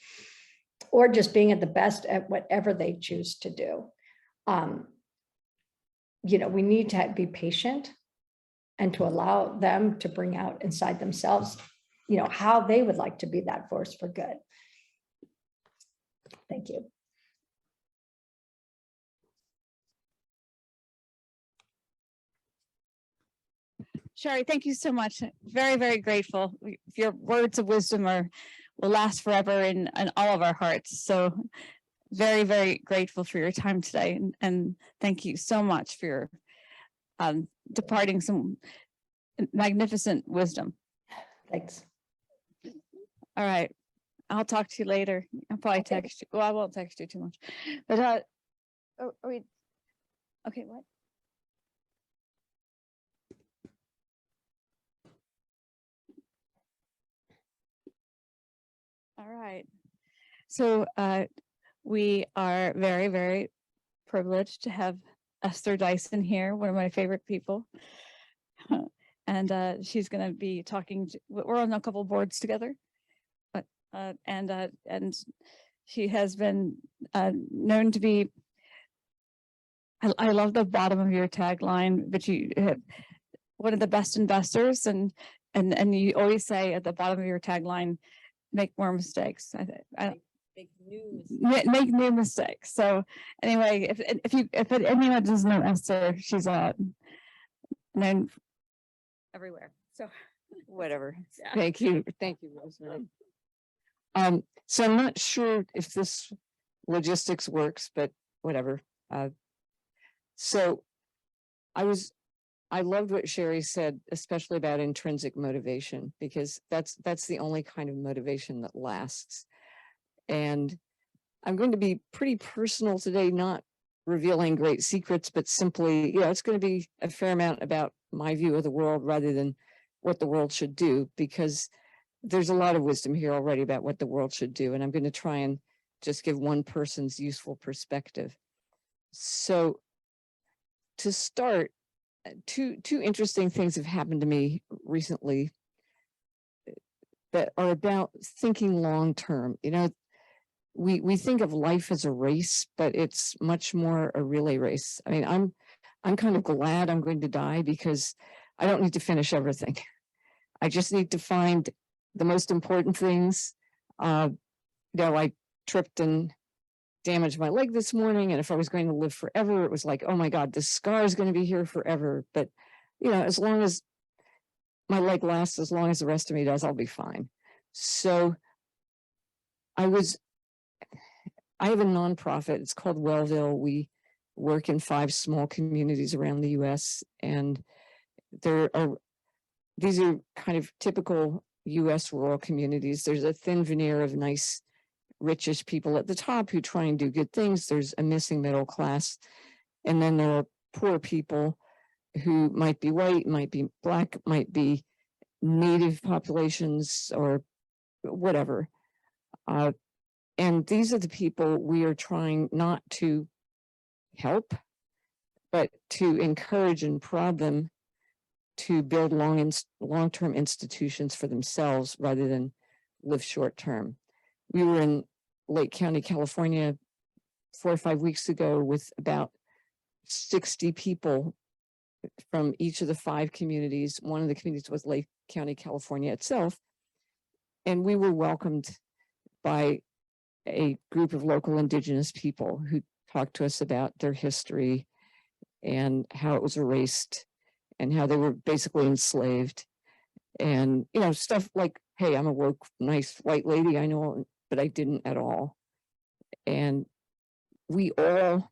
or just being at the best at whatever they choose to do, we need to be patient and to allow them to bring out inside themselves, how they would like to be that force for good. Thank you. Sherry, thank you so much. Very, very grateful. Your words of wisdom will last forever in all of our hearts. So very, very grateful for your time today. And thank you so much for your departing some magnificent wisdom. Thanks. All right. I'll talk to you later. I'll probably text you. Well, I won't text you too much. But are we okay, what? All right. So we are very, very privileged to have Esther Dyson here, one of my favorite people. And she's going to be talking. We're on a couple boards together, but and she has been known to be. I love the bottom of your tagline, but you have one of the best investors, and you always say at the bottom of your tagline, make more mistakes. Make new mistakes. So anyway, if anyone doesn't know Esther, she's known everywhere. So Whatever. Yeah. Thank you, Rosemary. So I'm not sure if this logistics works, but whatever. So I loved what Sherry said, especially about intrinsic motivation, because that's the only kind of motivation that lasts. And I'm going to be pretty personal today, not revealing great secrets, but simply, it's going to be a fair amount about my view of the world rather than what the world should do, because there's a lot of wisdom here already about what the world should do. And I'm going to try and just give one person's useful perspective. So to start, two interesting things have happened to me recently that are about thinking long term. We think of life as a race, but it's much more a relay race. I mean, I'm kind of glad I'm going to die because I don't need to finish everything. I just need to find the most important things. I tripped and damaged my leg this morning, and if I was going to live forever, it was like, oh my God, this scar is going to be here forever. But, you know, as long as my leg lasts, as long as the rest of me does, I'll be fine. So I have a nonprofit. It's called Wellville. We work in 5 small communities around the US, and these are kind of typical US rural communities. There's a thin veneer of nice, richish people at the top who try and do good things. There's a missing middle class. And then there are poor people who might be white, might be Black, might be native populations or whatever. And these are the people we are trying not to help, but to encourage and prod them to build long-term institutions for themselves rather than live short-term. We were in Lake County, California 4 or 5 weeks ago with about 60 people from each of the 5 communities. One of the communities was Lake County, California itself. And we were welcomed by a group of local indigenous people who talked to us about their history and how it was erased and how they were basically enslaved. And, you know, stuff like, hey, I'm a woke, nice white lady, I know, but I didn't at all. And we all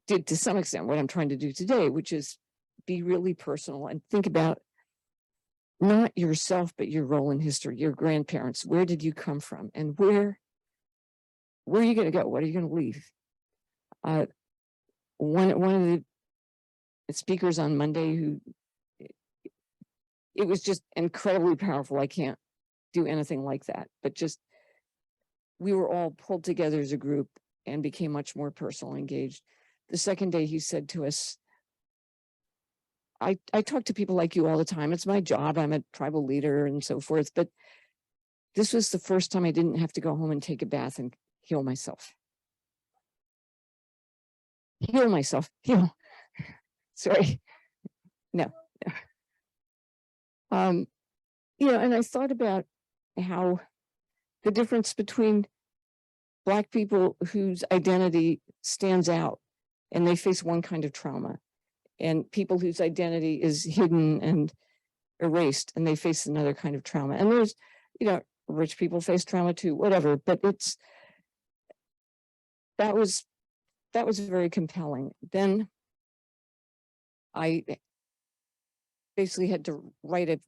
did, to some extent, what I'm trying to do today, which is be really personal and think about not yourself, but your role in history, your grandparents. Where did you come from? And where are you going to go? What are you going to leave? One of the speakers on Monday who, it was just incredibly powerful. I can't do anything like that, but just, we were all pulled together as a group and became much more personally engaged. The second day he said to us, I talk to people like you all the time. It's my job. I'm a tribal leader and so forth. But this was the first time I didn't have to go home and take a bath and heal myself. Heal myself. Heal. Sorry. No. You know, and I thought about how the difference between Black people whose identity stands out and they face one kind of trauma, and people whose identity is hidden and erased and they face another kind of trauma. And there's, you know, rich people face trauma too, whatever, but that was very compelling. Then I basically had to write an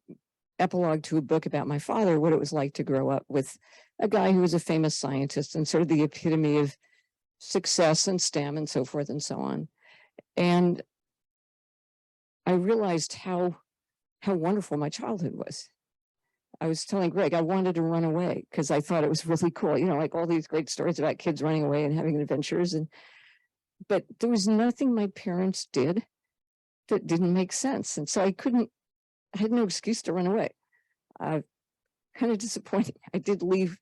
epilogue to a book about my father, what it was like to grow up with a guy who was a famous scientist and sort of the epitome of success and STEM and so forth and so on. And I realized how wonderful my childhood was. I was telling Greg, I wanted to run away because I thought it was really cool. You know, like all these great stories about kids running away and having adventures. But there was nothing my parents did that didn't make sense. And so I had no excuse to run away. Kind of disappointing. I did leave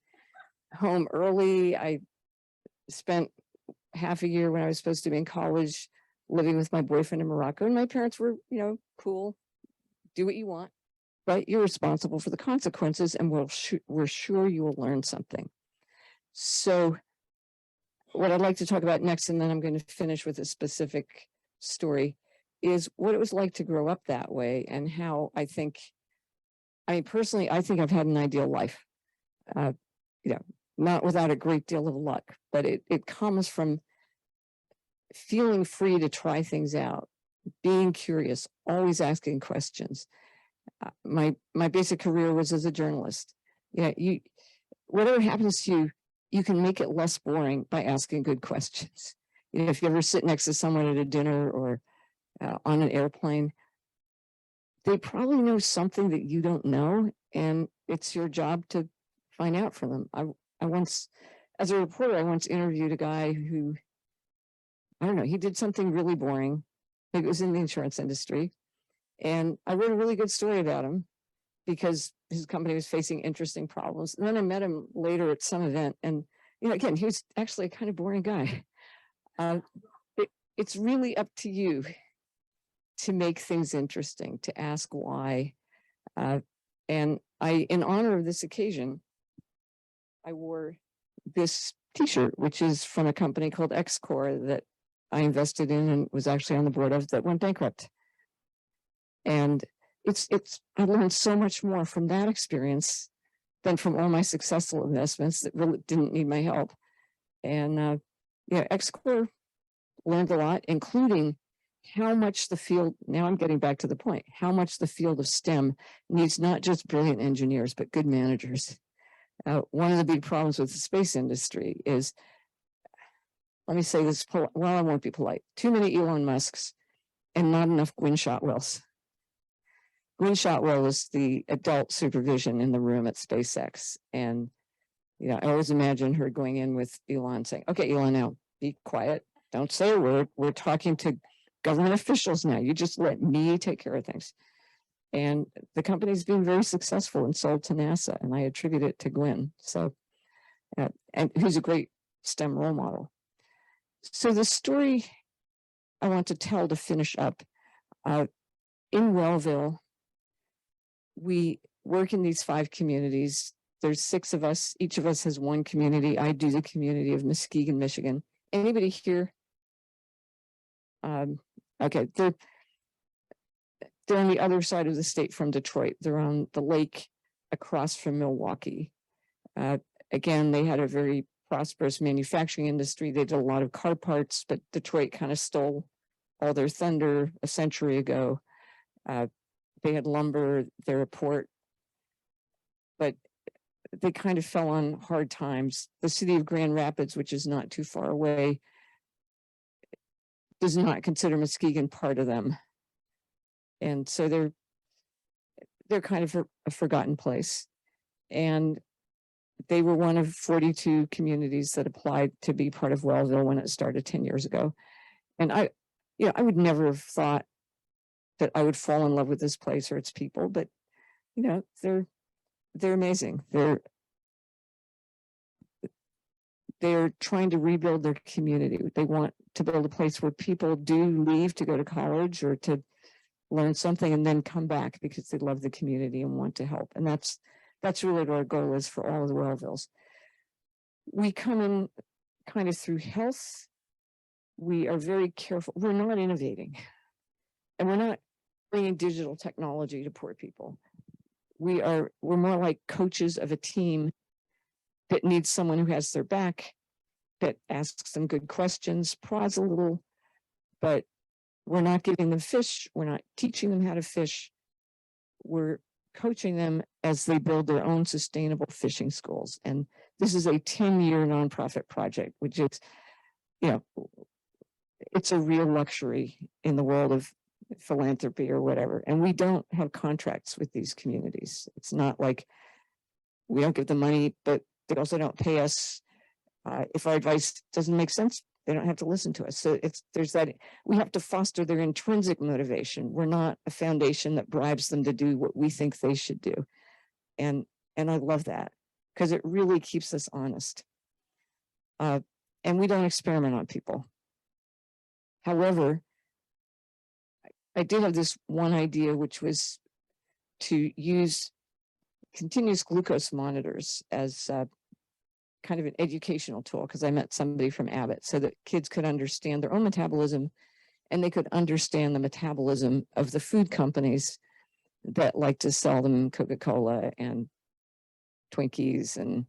home early. I spent half a year when I was supposed to be in college living with my boyfriend in Morocco. And my parents were, you know, cool, do what you want, but you're responsible for the consequences and we're sure you will learn something. So what I'd like to talk about next, and then I'm going to finish with a specific story, is what it was like to grow up that way and how personally, I think I've had an ideal life, you know, not without a great deal of luck, but it comes from feeling free to try things out, being curious, always asking questions. My basic career was as a journalist. Yeah, whatever happens to you, you can make it less boring by asking good questions. You know, if you ever sit next to someone at a dinner or on an airplane, they probably know something that you don't know, and it's your job to find out from them. I once, as a reporter, I once interviewed a guy who, I don't know, he did something really boring. It was in the insurance industry. And I wrote a really good story about him because his company was facing interesting problems. And then I met him later at some event. And, you know, again, he was actually a kind of boring guy. It's really up to you to make things interesting, to ask why. And in honor of this occasion, I wore this t-shirt, which is from a company called Xcore that I invested in and was actually on the board of, that went bankrupt. And I learned so much more from that experience than from all my successful investments that really didn't need my help. And Xcore learned a lot, including how much the field, now I'm getting back to the point, how much the field of STEM needs not just brilliant engineers, but good managers. One of the big problems with the space industry is, let me say this, well, I won't be polite, too many Elon Musks and not enough Gwynne Shotwells. Gwynne Shotwell is the adult supervision in the room at SpaceX. And, I always imagine her going in with Elon saying, okay, Elon, now be quiet. Don't say a word. We're talking to government officials now. You just let me take care of things. And the company's been very successful and sold to NASA. And I attribute it to Gwynne. So, and who's a great STEM role model. So the story I want to tell to finish up, in Wellville, we work in these 5 communities. There's 6 of us. Each of us has one community. I do the community of Muskegon, Michigan. Anybody here? Okay, they're on the other side of the state from Detroit. They're on the lake across from Milwaukee. Again, they had a very prosperous manufacturing industry. They did a lot of car parts, but Detroit kind of stole all their thunder a century ago. They had lumber, they're a port, but they kind of fell on hard times. The city of Grand Rapids, which is not too far away, does not consider Muskegon part of them. And so they're kind of a forgotten place. And they were one of 42 communities that applied to be part of Wellville when it started 10 years ago. And I would never have thought that I would fall in love with this place or its people, but they're amazing. They're trying to rebuild their community. They want to build a place where people do leave to go to college or to learn something and then come back because they love the community and want to help. And that's really what our goal is for all of the Wellvilles. We come in kind of through health. We are very careful. We're not innovating. And we're not bringing digital technology to poor people. We're more like coaches of a team that needs someone who has their back, that asks them good questions, prods a little, but we're not giving them fish. We're not teaching them how to fish. We're coaching them as they build their own sustainable fishing schools. And this is a 10-year nonprofit project, which is, it's a real luxury in the world of philanthropy or whatever. And we don't have contracts with these communities. It's not like we don't give them money, but they also don't pay us. If our advice doesn't make sense, they don't have to listen to us. So there's that, we have to foster their intrinsic motivation. We're not a foundation that bribes them to do what we think they should do. And I love that because it really keeps us honest. And we don't experiment on people. However, I did have this one idea, which was to use continuous glucose monitors as kind of an educational tool, because I met somebody from Abbott, so that kids could understand their own metabolism and they could understand the metabolism of the food companies that like to sell them Coca-Cola and Twinkies and,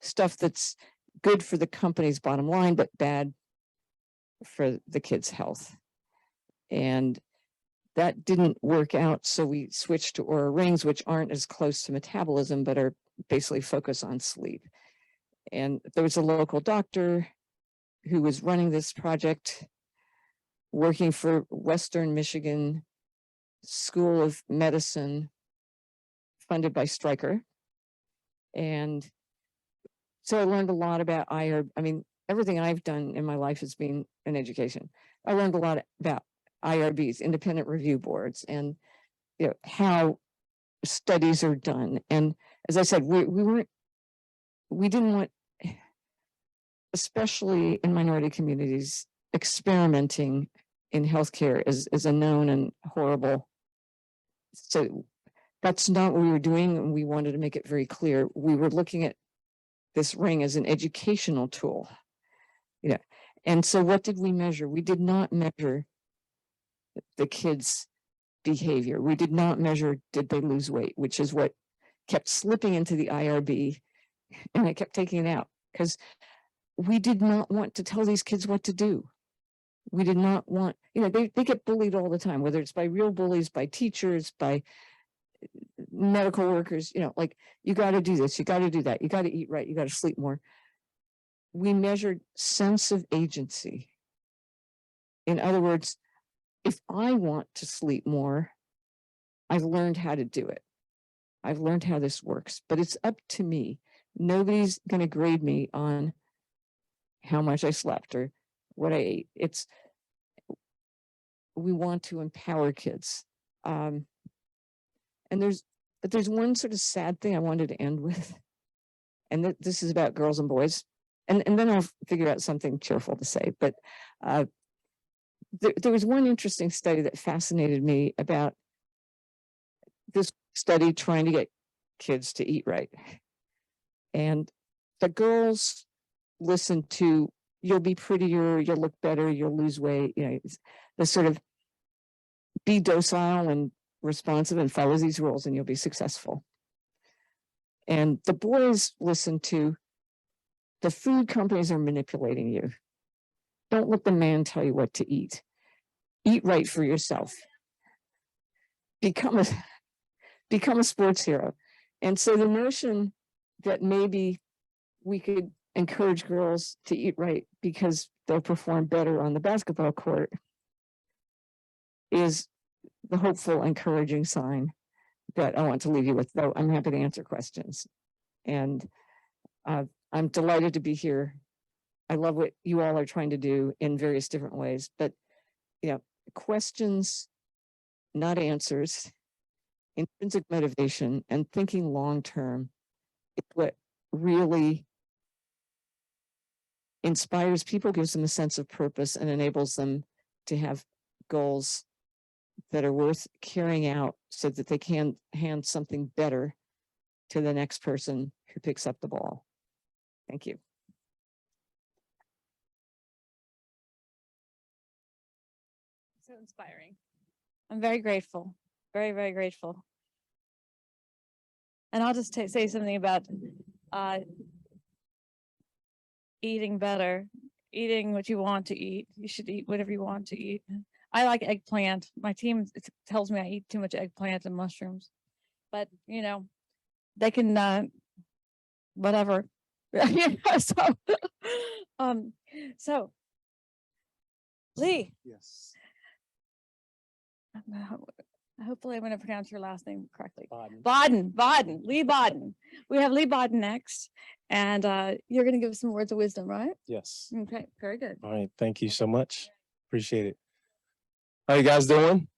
stuff that's good for the company's bottom line, but bad for the kids' health. And that didn't work out. So we switched to Oura Rings, which aren't as close to metabolism, but are basically focused on sleep. And there was a local doctor who was running this project, working for Western Michigan School of Medicine, funded by Stryker. And so I learned a lot about IRB. I mean, everything I've done in my life has been in education. I learned a lot about IRBs, independent review boards, and how studies are done. And as I said, we didn't want, especially in minority communities, experimenting in healthcare is a known and horrible. So that's not what we were doing, and we wanted to make it very clear. We were looking at this ring as an educational tool. And so what did we measure? We did not measure the kids' behavior. We did not measure, did they lose weight, which is what kept slipping into the IRB. And I kept taking it out because we did not want to tell these kids what to do. We did not want, they get bullied all the time, whether it's by real bullies, by teachers, by medical workers, like, you got to do this, you got to do that, you got to eat right, you got to sleep more. We measured sense of agency. In other words, if I want to sleep more, I've learned how to do it. I've learned how this works, but it's up to me. Nobody's going to grade me on how much I slept or what I ate. We want to empower kids. And there's one sort of sad thing I wanted to end with, and this is about girls and boys. And then I'll figure out something cheerful to say. But there was one interesting study that fascinated me about this study trying to get kids to eat right. And the girls listened to, you'll be prettier, you'll look better, you'll lose weight, the sort of be docile and responsive and follow these rules and you'll be successful. And the boys listened to, the food companies are manipulating you. Don't let the man tell you what to eat. Eat right for yourself. Become a sports hero. And so the notion that maybe we could encourage girls to eat right because they'll perform better on the basketball court is the hopeful, encouraging sign that I want to leave you with, though I'm happy to answer questions. And I'm delighted to be here. I love what you all are trying to do in various different ways, but questions, not answers, intrinsic motivation, and thinking long-term is what really inspires people, gives them a sense of purpose, and enables them to have goals that are worth carrying out so that they can hand something better to the next person who picks up the ball. Thank you. So inspiring. I'm very grateful, very, very grateful. And I'll just say something about eating better, eating what you want to eat. You should eat whatever you want to eat. I like eggplant. My team tells me I eat too much eggplant and mushrooms, but they can whatever. So Lee. Yes. Hopefully I'm going to pronounce your last name correctly. Baden. Baden, Lee Baden. We have Lee Baden next, and you're going to give us some words of wisdom, right? Yes. Okay, very good. All right. Thank you so much. Appreciate it. How you guys doing?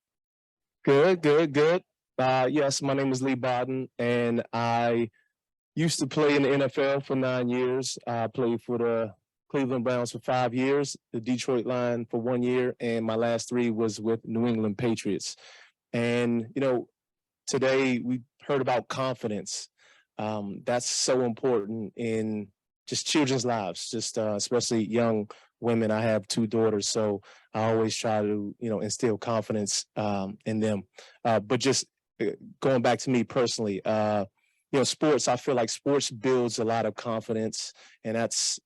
Good, good, good. Yes, my name is Lee Baden, and I used to play in the NFL for 9 years. I played for the Cleveland Browns for 5 years, the Detroit Lions for 1 year, and my last 3 was with New England Patriots. And, today we heard about confidence. That's so important in just children's lives, just especially young women. I have 2 daughters, so I always try to, instill confidence in them. But just going back to me personally, sports, I feel like sports builds a lot of confidence, and that's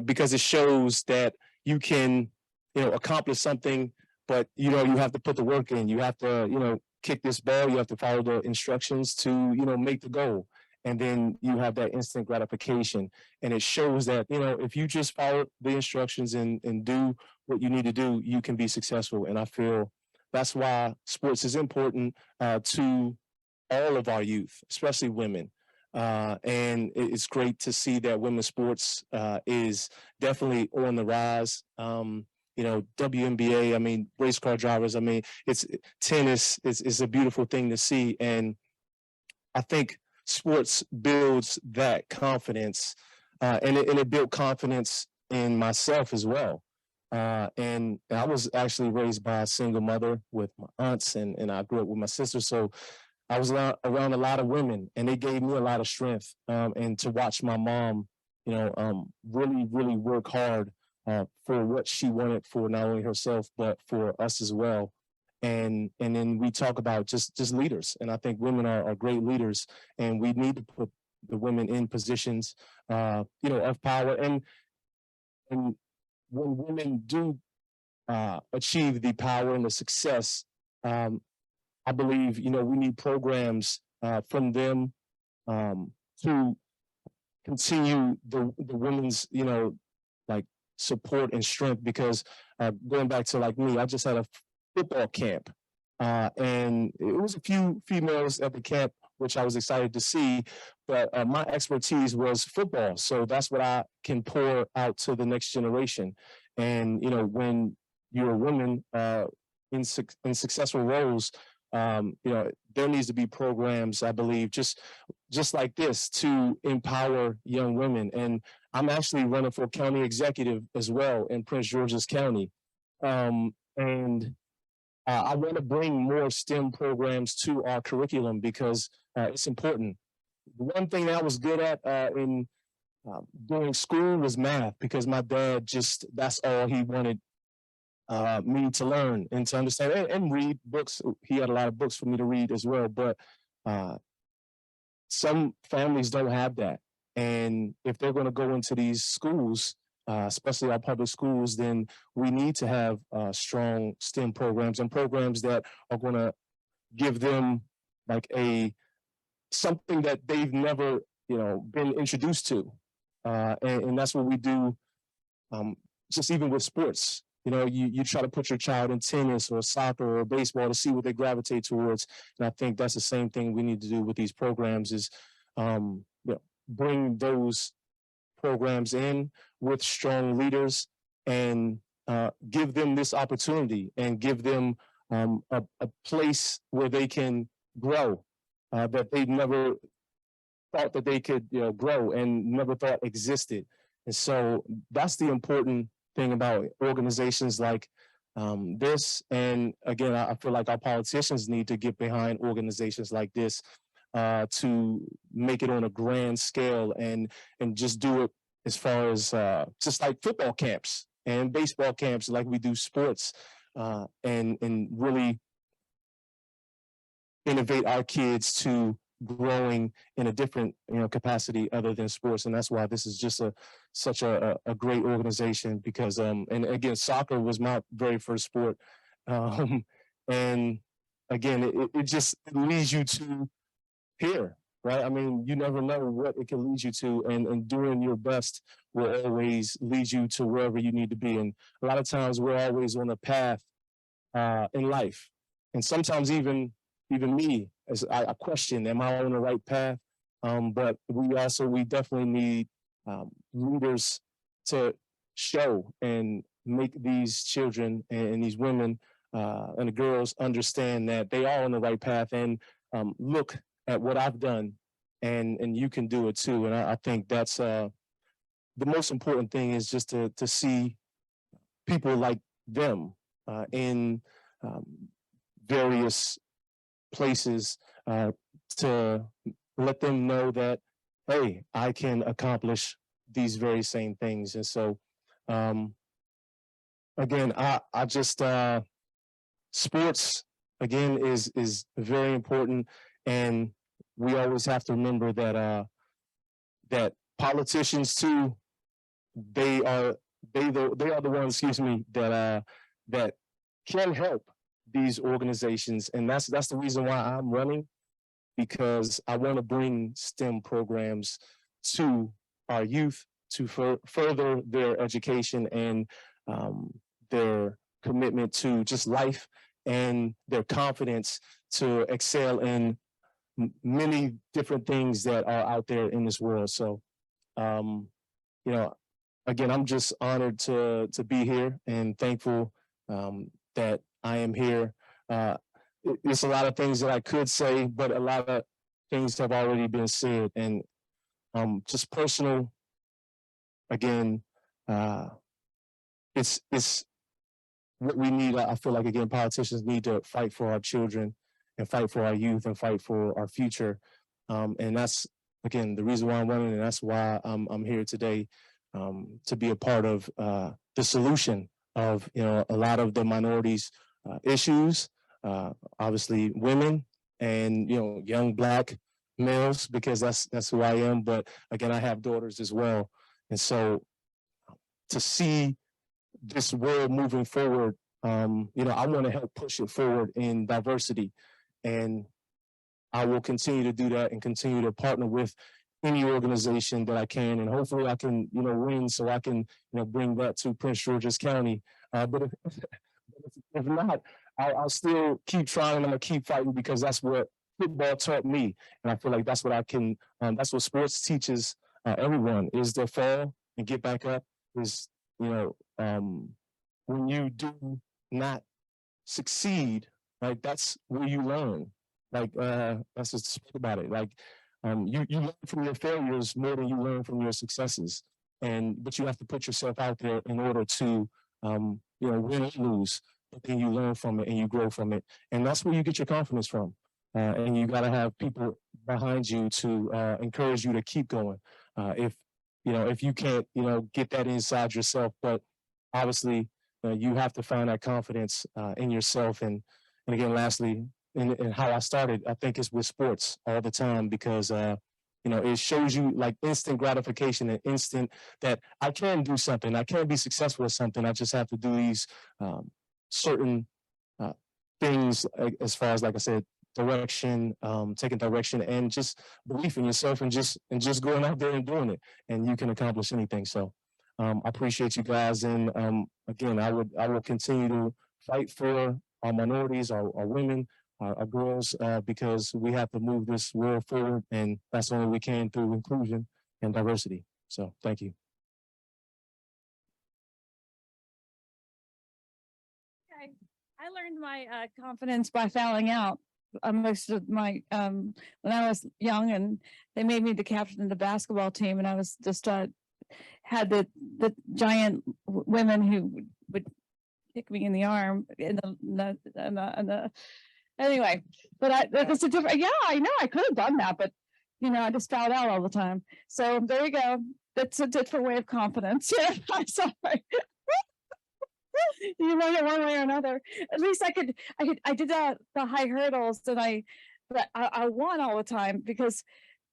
because it shows that you can, accomplish something, but, you have to put the work in. You have to, kick this ball. You have to follow the instructions to, make the goal. And then you have that instant gratification. And it shows that, if you just follow the instructions and do what you need to do, you can be successful. And I feel that's why sports is important to all of our youth, especially women. And it's great to see that women's sports is definitely on the rise. WNBA, I mean, race car drivers, I mean, it's tennis is a beautiful thing to see. And I think sports builds that confidence, and it built confidence in myself as well. And I was actually raised by a single mother with my aunts, and I grew up with my sister. So I was around a lot of women, and they gave me a lot of strength. And to watch my mom, really, really work hard for what she wanted for not only herself but for us as well. And then we talk about just leaders, and I think women are great leaders, and we need to put the women in positions, of power. And when women do achieve the power and the success, I believe, we need programs from them to continue the women's, like support and strength. Because going back to like me, I just had a football camp, and it was a few females at the camp, which I was excited to see. But my expertise was football, so that's what I can pour out to the next generation. And when you're a woman in successful roles, there needs to be programs, I believe, just like this, to empower young women. And I'm actually running for county executive as well in Prince George's County. And I want to bring more STEM programs to our curriculum because it's important. One thing that I was good at during school was math, because my dad that's all he wanted me to learn and to understand and read books. He had a lot of books for me to read as well, but some families don't have that. And if they're going to go into these schools, especially our public schools, then we need to have strong STEM programs and programs that are going to give them like something that they've never, been introduced to. And that's what we do, just even with sports. You try to put your child in tennis or soccer or baseball to see what they gravitate towards. And I think that's the same thing we need to do with these programs is, bring those programs in with strong leaders and give them this opportunity and give them a place where they can grow that they never thought that they could grow and never thought existed. And so that's the important thing about organizations like this. And again, I feel like our politicians need to get behind organizations like this to make it on a grand scale and just do it as far as just like football camps and baseball camps, like we do sports, and really innovate our kids to growing in a different capacity other than sports. And that's why this is just such a great organization, because and again, soccer was my very first sport, and again, it just leads you to here, right? I mean, you never know what it can lead you to, and doing your best will always lead you to wherever you need to be. And a lot of times we're always on a path in life, and sometimes even me, as I question, am I on the right path? But we definitely need leaders to show and make these children and these women and the girls understand that they are on the right path, and look at what I've done, and you can do it too. And I think that's the most important thing, is just to see people like them in various places to let them know that, hey, I can accomplish these very same things. And so, again, I just, sports, again, is very important. And we always have to remember that, that politicians too, they are the ones, excuse me, that can help these organizations. And that's the reason why I'm running, because I want to bring STEM programs to our youth to further their education and their commitment to just life and their confidence to excel in many different things that are out there in this world. So, again, I'm just honored to be here and thankful that I am here. There's a lot of things that I could say, but a lot of things have already been said. And just personal, again, it's what we need. I feel like, again, politicians need to fight for our children and fight for our youth and fight for our future. And that's, again, the reason why I'm running, and that's why I'm here today, to be a part of the solution of, a lot of the minorities issues, obviously women and, young Black males, because that's who I am. But again, I have daughters as well. And so to see this world moving forward, I want to help push it forward in diversity. And I will continue to do that and continue to partner with any organization that I can. And hopefully I can, win so I can, bring that to Prince George's County. But if not, I'll still keep trying. I'm going to keep fighting, because that's what football taught me. And I feel like that's what I can, that's what sports teaches everyone, is to fall and get back up. Is, when you do not succeed, like, that's where you learn. Like, let's just speak about it. Like, you learn from your failures more than you learn from your successes. But you have to put yourself out there in order to, win or lose. But then you learn from it and you grow from it. And that's where you get your confidence from. And you got to have people behind you to encourage you to keep going. If you can't, get that inside yourself, but obviously you have to find that confidence in yourself. And again, lastly, and how I started, I think it's with sports all the time, because it shows you like instant gratification and instant that I can do something, I can be successful at something. I just have to do these certain things, as far as, like I said, direction, taking direction, and just belief in yourself, and just going out there and doing it, and you can accomplish anything. So I appreciate you guys, and again, I will continue to fight for our minorities, our women, our girls, because we have to move this world forward, and that's the only we can through inclusion and diversity. So thank you. Okay. I learned my confidence by fouling out. Most of my when I was young, and they made me the captain of the basketball team, and I was just had the giant women who would kick me in the arm in the anyway. But it's a different. Yeah, I know I could have done that, but I just fouled out all the time. So there you go. That's a different way of confidence. Yeah, I'm sorry. You learn it one way or another. At least I did the high hurdles, and I won all the time, because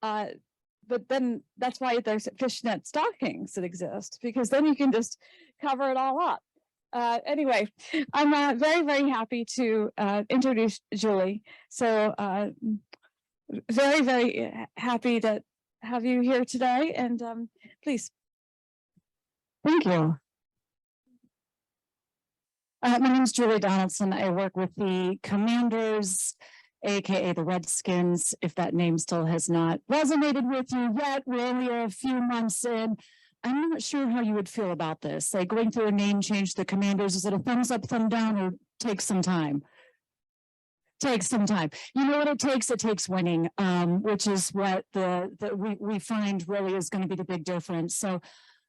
but then that's why there's fishnet stockings that exist, because then you can just cover it all up. Anyway, I'm very, very happy to introduce Julie. So very, very happy to have you here today, and please. Thank you. My name is Julie Donaldson. I work with the Commanders, aka the Redskins. If that name still has not resonated with you yet, we're only a few months in. I'm not sure how you would feel about this. Like, going through a name change, the Commanders, is it a thumbs up, thumb down, or take some time? Takes some time. You know what it takes? It takes winning, which is what we find really is going to be the big difference. So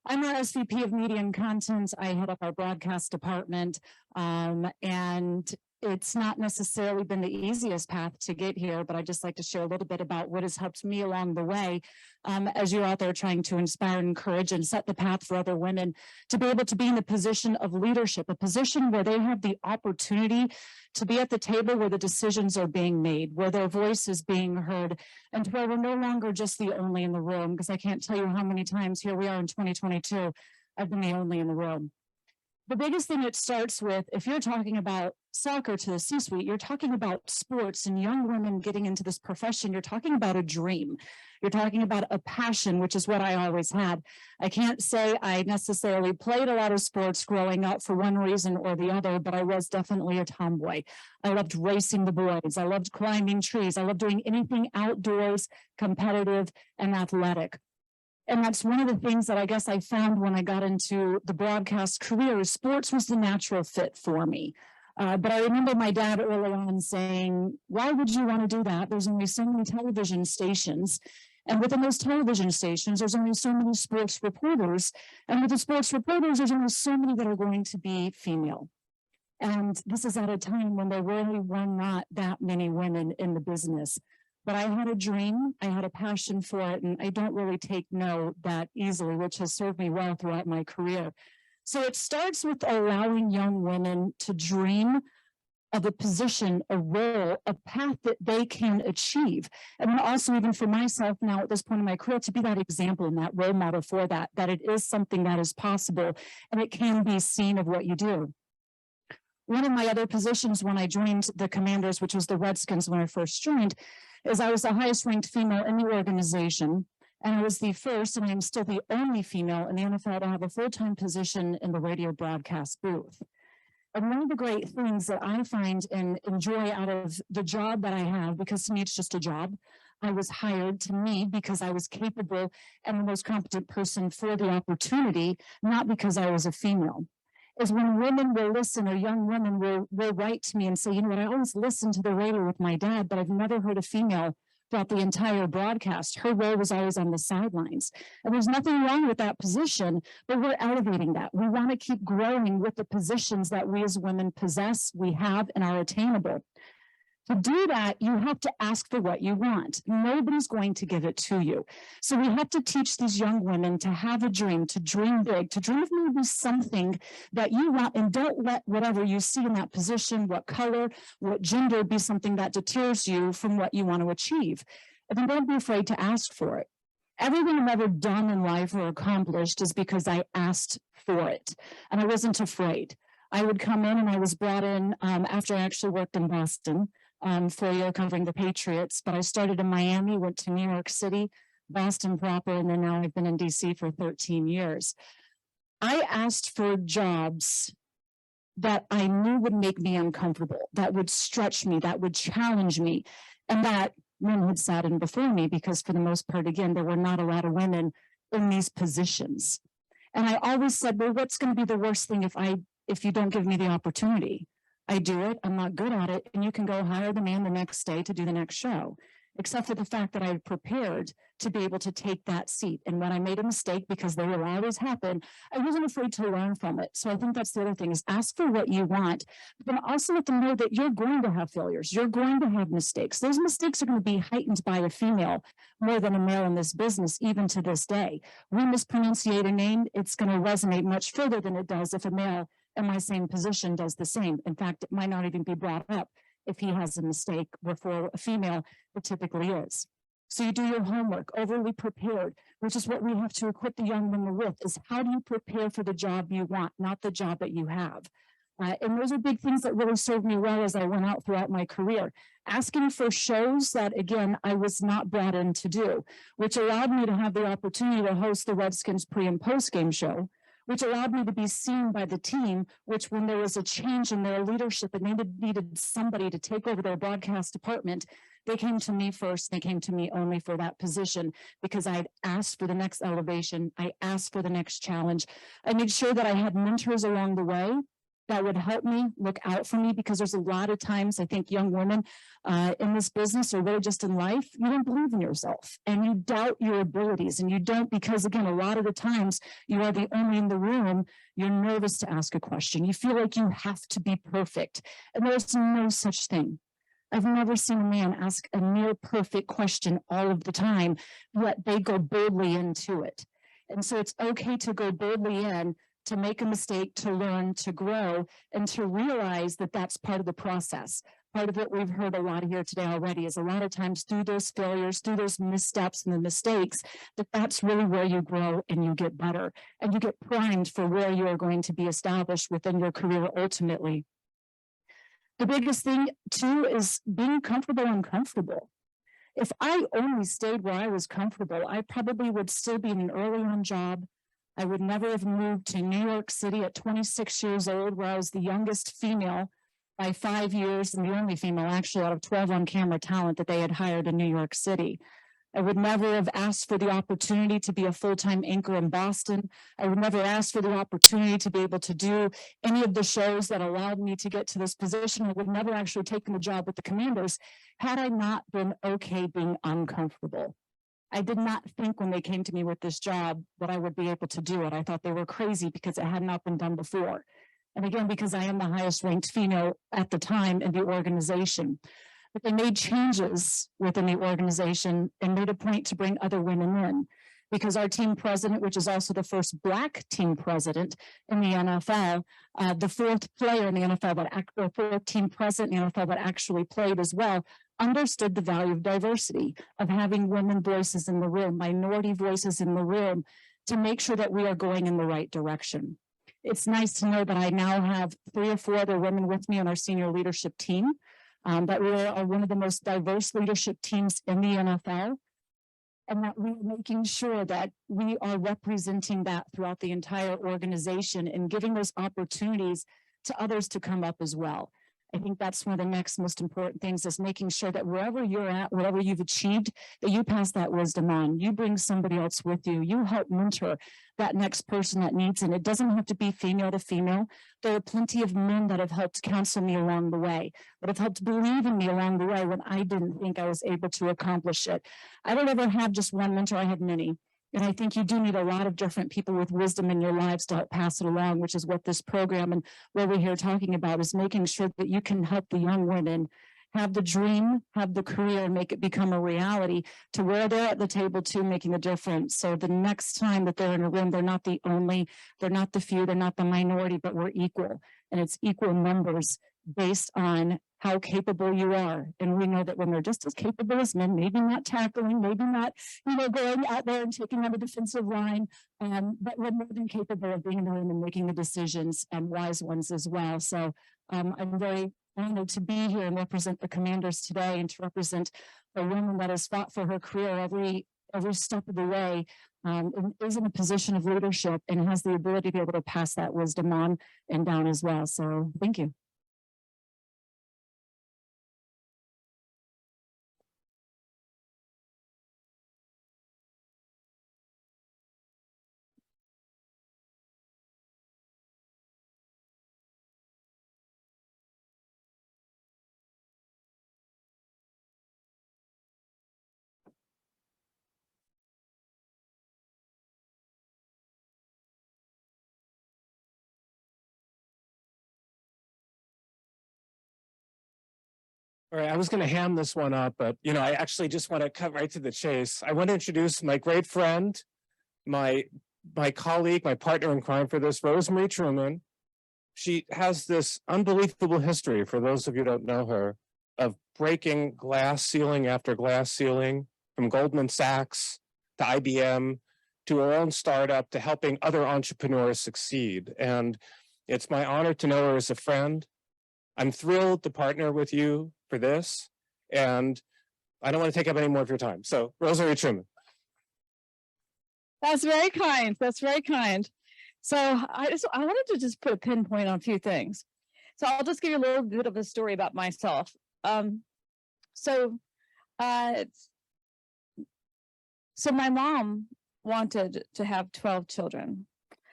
I'm our SVP of Media and Content. I head up our broadcast department, and it's not necessarily been the easiest path to get here, but I'd just like to share a little bit about what has helped me along the way, as you're out there trying to inspire and encourage and set the path for other women to be able to be in the position of leadership, a position where they have the opportunity to be at the table where the decisions are being made, where their voice is being heard, and where we're no longer just the only in the room, because I can't tell you how many times here we are in 2022, I've been the only in the room. The biggest thing it starts with, if you're talking about soccer to the C-suite, you're talking about sports and young women getting into this profession. You're talking about a dream. You're talking about a passion, which is what I always had. I can't say I necessarily played a lot of sports growing up for one reason or the other, but I was definitely a tomboy. I loved racing the boys. I loved climbing trees. I loved doing anything outdoors, competitive, and athletic. And that's one of the things that I guess I found when I got into the broadcast career, is sports was the natural fit for me. But I remember my dad early on saying, why would you want to do that? There's only so many television stations. And within those television stations, there's only so many sports reporters. And with the sports reporters, there's only so many that are going to be female. And this is at a time when there really were not that many women in the business. But I had a dream, I had a passion for it, and I don't really take no that easily, which has served me well throughout my career. So it starts with allowing young women to dream of a position, a role, a path that they can achieve. And then also even for myself now at this point in my career to be that example and that role model for that it is something that is possible and it can be seen of what you do. One of my other positions when I joined the Commanders, which was the Redskins when I first joined, is I was the highest ranked female in the organization. And I was the first, and I'm still the only female in the NFL to have a full-time position in the radio broadcast booth. And one of the great things that I find and enjoy out of the job that I have, because to me it's just a job, I was hired to me because I was capable and the most competent person for the opportunity, not because I was a female, is when women will listen or young women will write to me and say, you know what, I always listen to the radio with my dad, but I've never heard a female throughout the entire broadcast. Her role was always on the sidelines. And there's nothing wrong with that position, but we're elevating that. We want to keep growing with the positions that we as women possess, we have, and are attainable. To do that, you have to ask for what you want. Nobody's going to give it to you. So we have to teach these young women to have a dream, to dream big, to dream of maybe something that you want, and don't let whatever you see in that position, what color, what gender, be something that deters you from what you want to achieve. And then don't be afraid to ask for it. Everything I've ever done in life or accomplished is because I asked for it, and I wasn't afraid. I would come in, and I was brought in after I actually worked in Boston for a year covering the Patriots, but I started in Miami, went to New York City, Boston proper, and then now I've been in DC for 13 years. I asked for jobs that I knew would make me uncomfortable, that would stretch me, that would challenge me, and that men had sat in before me because for the most part, again, there were not a lot of women in these positions. And I always said, well, what's going to be the worst thing if you don't give me the opportunity? I do it, I'm not good at it, and you can go hire the man the next day to do the next show, except for the fact that I had prepared to be able to take that seat. And when I made a mistake, because they will always happen, I wasn't afraid to learn from it. So I think that's the other thing, is ask for what you want, but then also let them know that you're going to have failures. You're going to have mistakes. Those mistakes are going to be heightened by a female more than a male in this business, even to this day. We mispronunciate a name, it's going to resonate much further than it does if a male in my same position does the same. In fact, it might not even be brought up if he has a mistake, where for a female, it typically is. So you do your homework, overly prepared, which is what we have to equip the young women with, is how do you prepare for the job you want, not the job that you have. And those are big things that really served me well as I went out throughout my career. Asking for shows that, again, I was not brought in to do, which allowed me to have the opportunity to host the Redskins pre- and post-game show, which allowed me to be seen by the team, which when there was a change in their leadership and they needed somebody to take over their broadcast department, they came to me first. They came to me only for that position because I had asked for the next elevation. I asked for the next challenge. I made sure that I had mentors along the way that would help me, look out for me, because there's a lot of times I think young women in this business, or really just in life, you don't believe in yourself and you doubt your abilities, and you don't, because again, a lot of the times you are the only in the room, you're nervous to ask a question. You feel like you have to be perfect, and there's no such thing. I've never seen a man ask a near perfect question all of the time, yet they go boldly into it. And so it's okay to go boldly in, to make a mistake, to learn, to grow, and to realize that that's part of the process. Part of what we've heard a lot here today already is a lot of times through those failures, through those missteps and the mistakes, that's really where you grow and you get better and you get primed for where you are going to be established within your career ultimately. The biggest thing too is being comfortable and uncomfortable. If I only stayed where I was comfortable, I probably would still be in an early on job. I would never have moved to New York City at 26 years old, where I was the youngest female by 5 years and the only female actually out of 12 on-camera talent that they had hired in New York City. I would never have asked for the opportunity to be a full-time anchor in Boston. I would never ask for the opportunity to be able to do any of the shows that allowed me to get to this position. I would never actually taken the job with the Commanders had I not been okay being uncomfortable. I did not think when they came to me with this job that I would be able to do it. I thought they were crazy because it had not been done before. And again, because I am the highest ranked female at the time in the organization. But they made changes within the organization and made a point to bring other women in. Because our team president, which is also the first Black team president in the NFL, the fourth player in the NFL, or fourth team president in the NFL that actually played as well, understood the value of diversity, of having women voices in the room, minority voices in the room, to make sure that we are going in the right direction. It's nice to know that I now have 3 or 4 other women with me on our senior leadership team, that we are one of the most diverse leadership teams in the NFL. And that we're making sure that we are representing that throughout the entire organization and giving those opportunities to others to come up as well. I think that's one of the next most important things, is making sure that wherever you're at, whatever you've achieved, that you pass that wisdom on. You bring somebody else with you. You help mentor that next person that needs it. It doesn't have to be female to female. There are plenty of men that have helped counsel me along the way, that have helped believe in me along the way when I didn't think I was able to accomplish it. I don't ever have just one mentor. I have many. And I think you do need a lot of different people with wisdom in your lives to help pass it along, which is what this program and what we're here talking about, is making sure that you can help the young women have the dream, have the career, and make it become a reality to where they're at the table too, making a difference. So the next time that they're in a room, they're not the only, they're not the few, they're not the minority, but we're equal. And it's equal numbers based on how capable you are. And we know that when they're just as capable as men, maybe not tackling, maybe not, going out there and taking on the defensive line, but we're more than capable of being in the room and making the decisions, and wise ones as well. So I'm very honored to be here and represent the commanders today, and to represent a woman that has fought for her career every step of the way, and is in a position of leadership and has the ability to be able to pass that wisdom on and down as well. So thank you. All right, I was going to ham this one up, but I actually just want to cut right to the chase. I want to introduce my great friend, my colleague, my partner in crime for this, Rosemarie Truman. She has this unbelievable history, for those of you who don't know her, of breaking glass ceiling after glass ceiling, from Goldman Sachs to IBM to her own startup to helping other entrepreneurs succeed. And it's my honor to know her as a friend. I'm thrilled to partner with you for this, and I don't want to take up any more of your time. So, Rosemarie Truman. That's very kind. That's very kind. So I wanted to just put a pinpoint on a few things. So I'll just give you a little bit of a story about myself. So my mom wanted to have 12 children.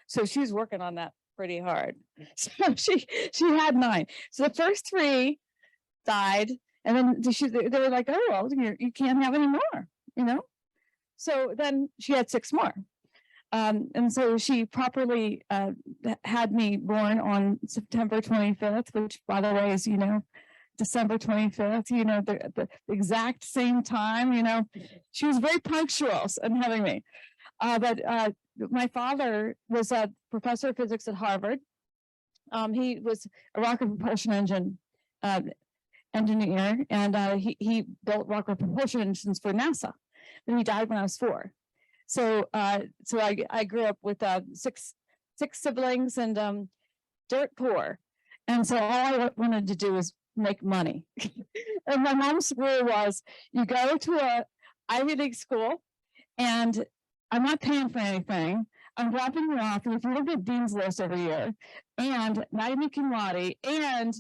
So she was working on that pretty hard. So she had 9. So the first 3 died, and then they were like, oh, well, you can't have any more, So then she had 6 more. And so she properly had me born on September 25th, which, by the way, is, December 25th, the exact same time, she was very punctual in having me. But my father was a professor of physics at Harvard. He was a rocket propulsion engine engineer, and he built rocket propulsion engines for NASA. And he died when I was 4. So I grew up with 6 siblings and dirt poor. And so all I wanted to do was make money. And my mom's rule was, you go to a Ivy League school, and I'm not paying for anything. I'm dropping you off, and if you don't get Dean's List every year, and magna cum laude, and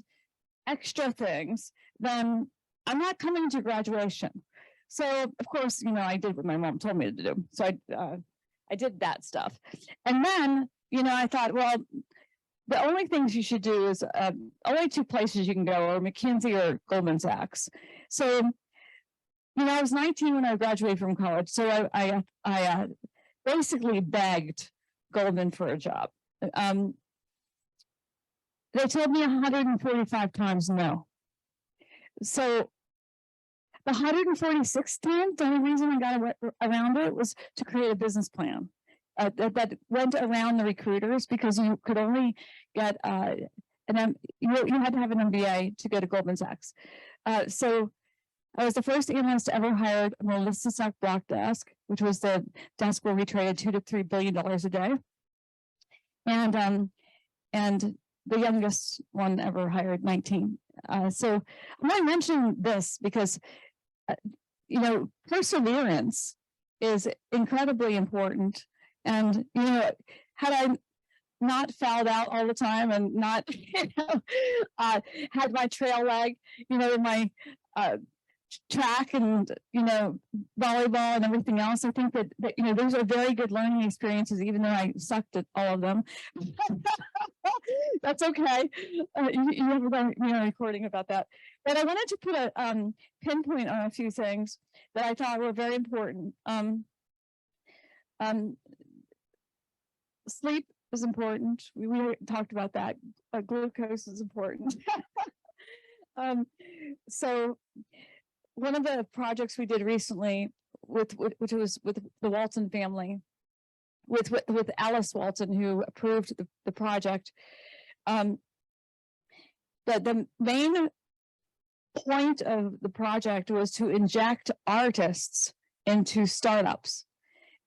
extra things, then I'm not coming to graduation. So of course, I did what my mom told me to do. So I did that stuff. And then, I thought, well, the only things you should do is only 2 places you can go are McKinsey or Goldman Sachs. So, I was 19 when I graduated from college. So I basically begged Goldman for a job. They told me 145 times no. So the 146th time, the only reason I got around it was to create a business plan that went around the recruiters, because you could only get you had to have an MBA to go to Goldman Sachs. So I was the first analyst ever hired on the listed stock block desk, which was the desk where we traded $2 to $3 billion a day. And the youngest one ever hired 19. So I'm only mentioning this because, you know, perseverance is incredibly important. And, you know, had I not fouled out all the time and not, you know, had my trail leg, you know, in my track and, you know, volleyball and everything else, I think that you know, those are very good learning experiences, even though I sucked at all of them. That's okay. You have a recording about that. But I wanted to put a pinpoint on a few things that I thought were very important. Sleep is important. We talked about that. Glucose is important. So one of the projects we did recently which was with the Walton family, with Alice Walton, who approved the project. The main point of the project was to inject artists into startups.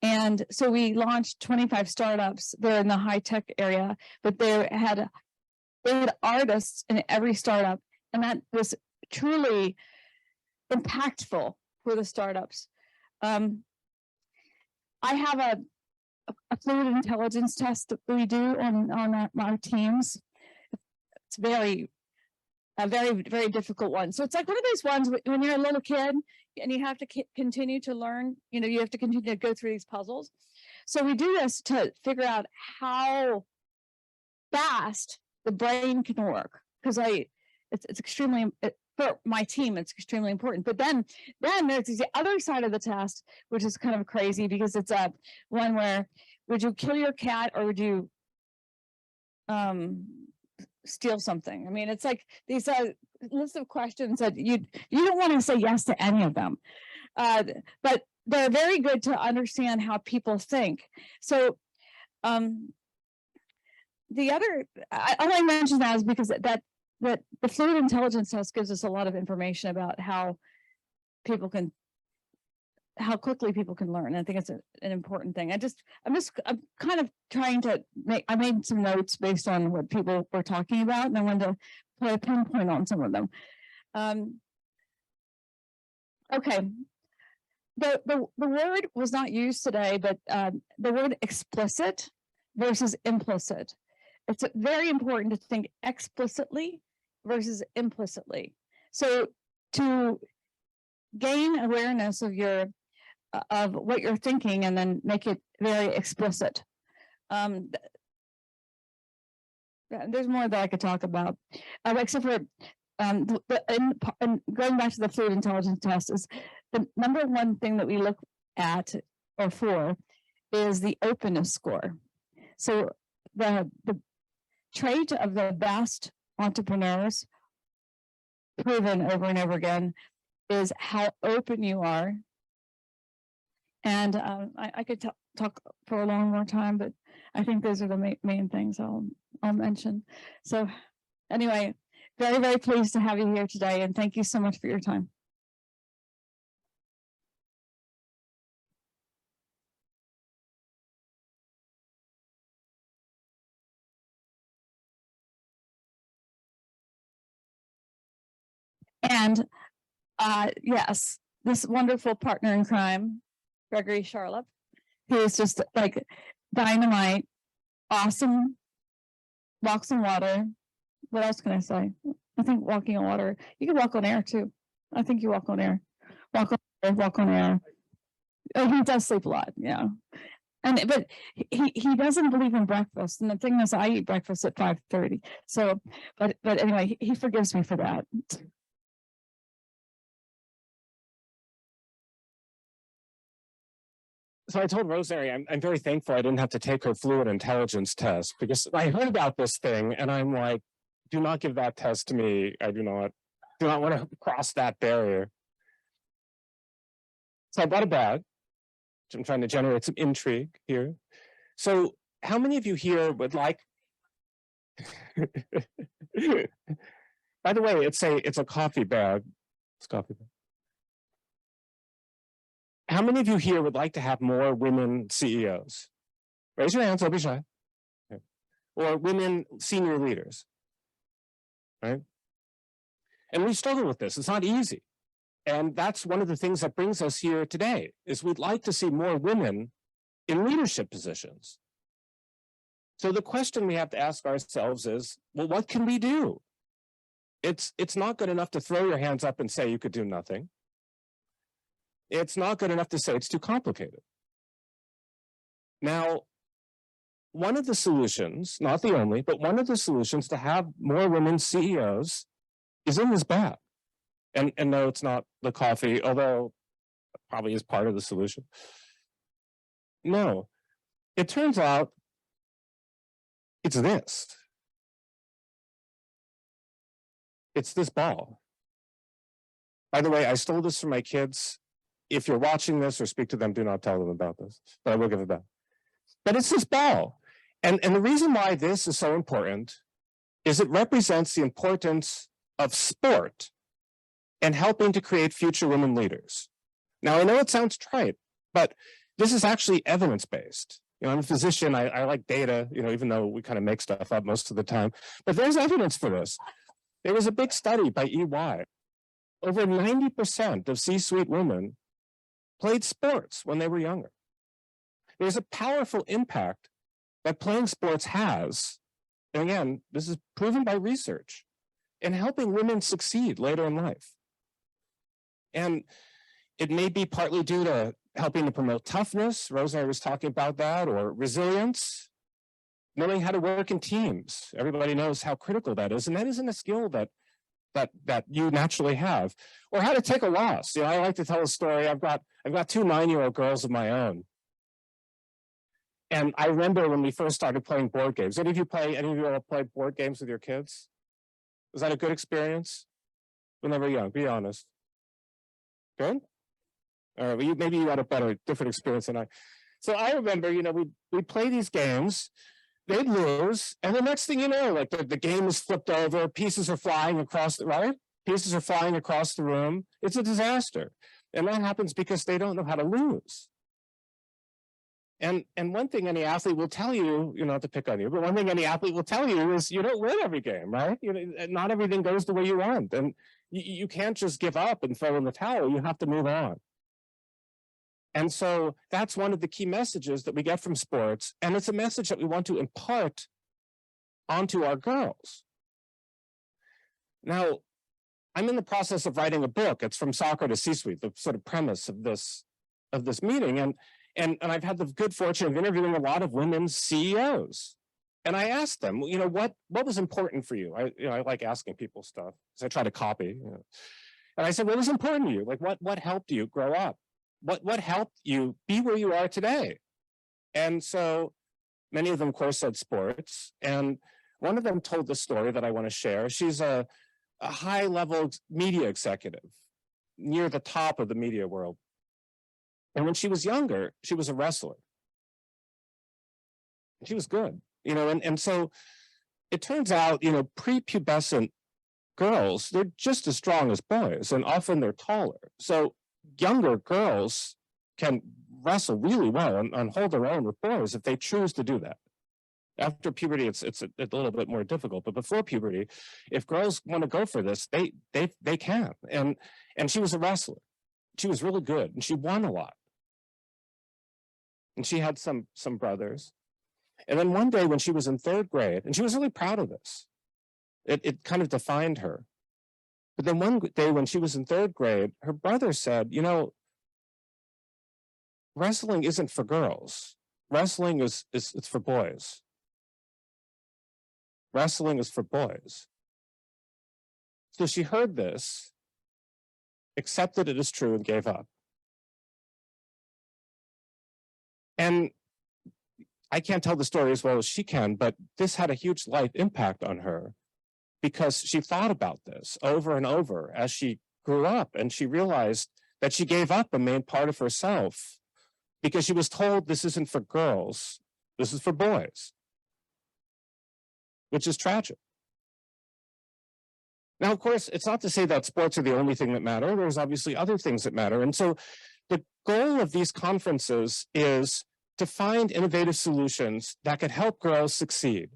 And so we launched 25 startups. They're in the high tech area, but they had artists in every startup. And that was truly impactful for the startups. I have a fluid intelligence test that we do on our teams. It's a very difficult one. So it's like one of those ones when you're a little kid and you have to continue to learn, you know, you have to continue to go through these puzzles. So we do this to figure out how fast the brain can work, because it's extremely, for my team, it's extremely important. But then there's the other side of the test, which is kind of crazy, because it's one where, would you kill your cat or would you steal something? I mean, it's like these list of questions that you don't want to say yes to any of them, but they're very good to understand how people think. So the other, I only mention that is because that the fluid intelligence test gives us a lot of information about how quickly people can learn. I think it's an important thing. I'm kind of trying to I made some notes based on what people were talking about, and I wanted to put a pinpoint on some of them. Okay. The word was not used today, but the word explicit versus implicit. It's very important to think explicitly versus implicitly. So to gain awareness of what you're thinking and then make it very explicit. There's more that I could talk about, except for and going back to the fluid intelligence test, is the number one thing that we look at or for is the openness score. So the trait of the best entrepreneurs, proven over and over again, is how open you are. And I could talk for a long more time, but I think those are the main things I'll mention. So anyway, very, very pleased to have you here today, and thank you so much for your time. And yes, this wonderful partner in crime, Gregory Charlop, who is just like dynamite, awesome, walks on water. What else can I say? I think walking on water. You can walk on air too. I think you walk on air. Walk on air. Oh, he does sleep a lot, yeah. But he doesn't believe in breakfast. And the thing is, I eat breakfast at 5:30. So, but anyway, he forgives me for that. So I told Rosemary, I'm very thankful I didn't have to take her fluid intelligence test, because I heard about this thing and I'm like, do not give that test to me. I do not want to cross that barrier. So I bought a bag. I'm trying to generate some intrigue here. So how many of you here would like, by the way, it's a coffee bag. It's a coffee bag. How many of you here would like to have more women CEOs? Raise your hands, don't be shy. Okay. Or women senior leaders, right? And we struggle with this, it's not easy. And that's one of the things that brings us here today, is we'd like to see more women in leadership positions. So the question we have to ask ourselves is, well, what can we do? It's not good enough to throw your hands up and say you could do nothing. It's not good enough to say it's too complicated. Now, one of the solutions, not the only, but one of the solutions to have more women CEOs is in this bag. And no, it's not the coffee, although it probably is part of the solution. No, it turns out it's this. It's this ball. By the way, I stole this from my kids. If you're watching this or speak to them, do not tell them about this, but I will give it back. But it's this ball. And the reason why this is so important is it represents the importance of sport and helping to create future women leaders. Now, I know it sounds trite, but this is actually evidence-based. You know, I'm a physician, I like data, you know, even though we kind of make stuff up most of the time, but there's evidence for this. There was a big study by EY. Over 90% of C-suite women played sports when they were younger. There's a powerful impact that playing sports has, and again, this is proven by research, in helping women succeed later in life. And it may be partly due to helping to promote toughness, Rosemarie was talking about that, or resilience, knowing how to work in teams. Everybody knows how critical that is, and that isn't a skill that you naturally have. Or how to take a loss. You know, I like to tell a story. I've got 2 9-year-old girls of my own. And I remember when we first started playing board games. Any of you all play board games with your kids? Was that a good experience when they were young? Be honest. Good? All right, well, maybe you had a different experience than I. So I remember, you know, we'd play these games, they'd lose, and the next thing you know, like the game is flipped over, pieces are flying across Pieces are flying across the room. It's a disaster. And that happens because they don't know how to lose. And one thing any athlete will tell you, not to pick on you, but one thing any athlete will tell you is you don't win every game, right? Not everything goes the way you want. And you can't just give up and throw in the towel. You have to move on. And so that's one of the key messages that we get from sports. And it's a message that we want to impart onto our girls. Now, I'm in the process of writing a book. It's From Soccer to C-Suite, the sort of premise of this meeting. And I've had the good fortune of interviewing a lot of women's CEOs. And I asked them, what was important for you? I like asking people stuff, so I try to copy. And I said, what was important to you? Like, what helped you grow up? What helped you be where you are today? And so many of them, of course, said sports. And one of them told the story that I want to share. She's a high-level media executive near the top of the media world. And when she was younger, she was a wrestler. She was good, and so it turns out, prepubescent girls, they're just as strong as boys, and often they're taller. So younger girls can wrestle really well and hold their own with boys if they choose to do that. After puberty, it's a little bit more difficult, but before puberty, if girls want to go for this, they can. And she was a wrestler. She was really good, and she won a lot. And she had some brothers. And then one day when she was in 3rd grade, and she was really proud of this, it kind of defined her. But then one day when she was in 3rd grade, her brother said, wrestling isn't for girls. Wrestling it's for boys. Wrestling is for boys. So she heard this, accepted it as true, and gave up. And I can't tell the story as well as she can, but this had a huge life impact on her. because she thought about this over and over as she grew up, and she realized that she gave up a main part of herself because she was told this isn't for girls, this is for boys, which is tragic. Now, of course, it's not to say that sports are the only thing that matter. There's obviously other things that matter. And so the goal of these conferences is to find innovative solutions that could help girls succeed.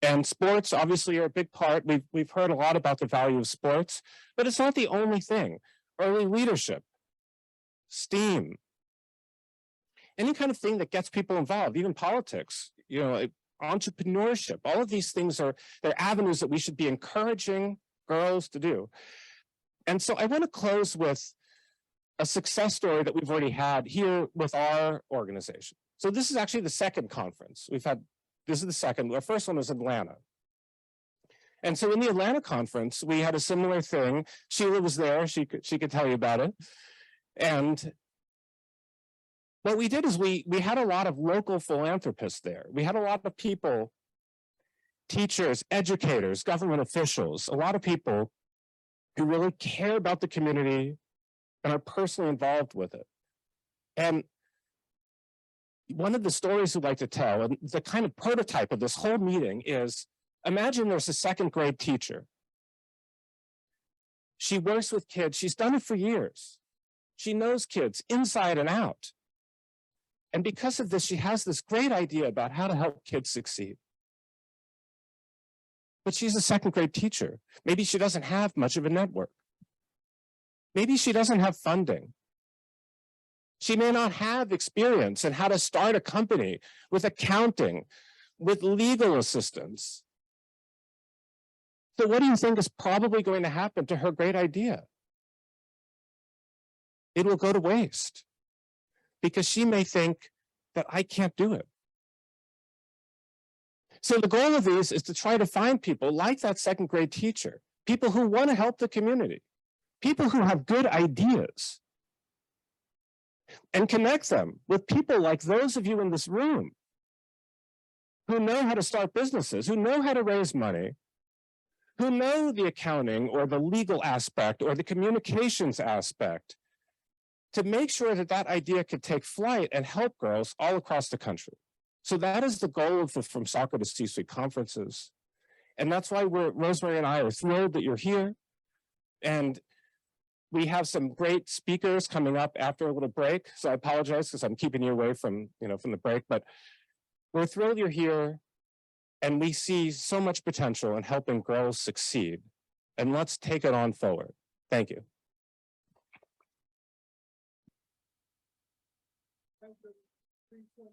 And sports obviously are a big part. We've heard a lot about the value of sports, but it's not the only thing. Early leadership, STEAM, any kind of thing that gets people involved, even politics, entrepreneurship, all of these things they're avenues that we should be encouraging girls to do. And so I want to close with a success story that we've already had here with our organization. So this is actually the second conference. This is the second. Our first one was Atlanta. And so in the Atlanta conference, we had a similar thing. Sheila was there. She could tell you about it. And what we did is we had a lot of local philanthropists there. We had a lot of people, teachers, educators, government officials, a lot of people who really care about the community and are personally involved with it. And one of the stories we'd like to tell, and the kind of prototype of this whole meeting is, imagine there's a second grade teacher. She works with kids. She's done it for years. She knows kids inside and out. And because of this, she has this great idea about how to help kids succeed. But she's a second grade teacher. Maybe she doesn't have much of a network. Maybe she doesn't have funding. She may not have experience in how to start a company, with accounting, with legal assistance. So what do you think is probably going to happen to her great idea? It will go to waste because she may think that I can't do it. So the goal of these is to try to find people like that second grade teacher, people who want to help the community, people who have good ideas, and connect them with people like those of you in this room who know how to start businesses, who know how to raise money, who know the accounting or the legal aspect or the communications aspect to make sure that that idea could take flight and help girls all across the country. So that is the goal of the From Soccer to C-Suite conferences. And that's why Rosemarie and I are thrilled that you're here. And we have some great speakers coming up after a little break. So I apologize because I'm keeping you away from the break, but we're thrilled you're here. And we see so much potential in helping girls succeed. And let's take it on forward. Thank you. Thank you.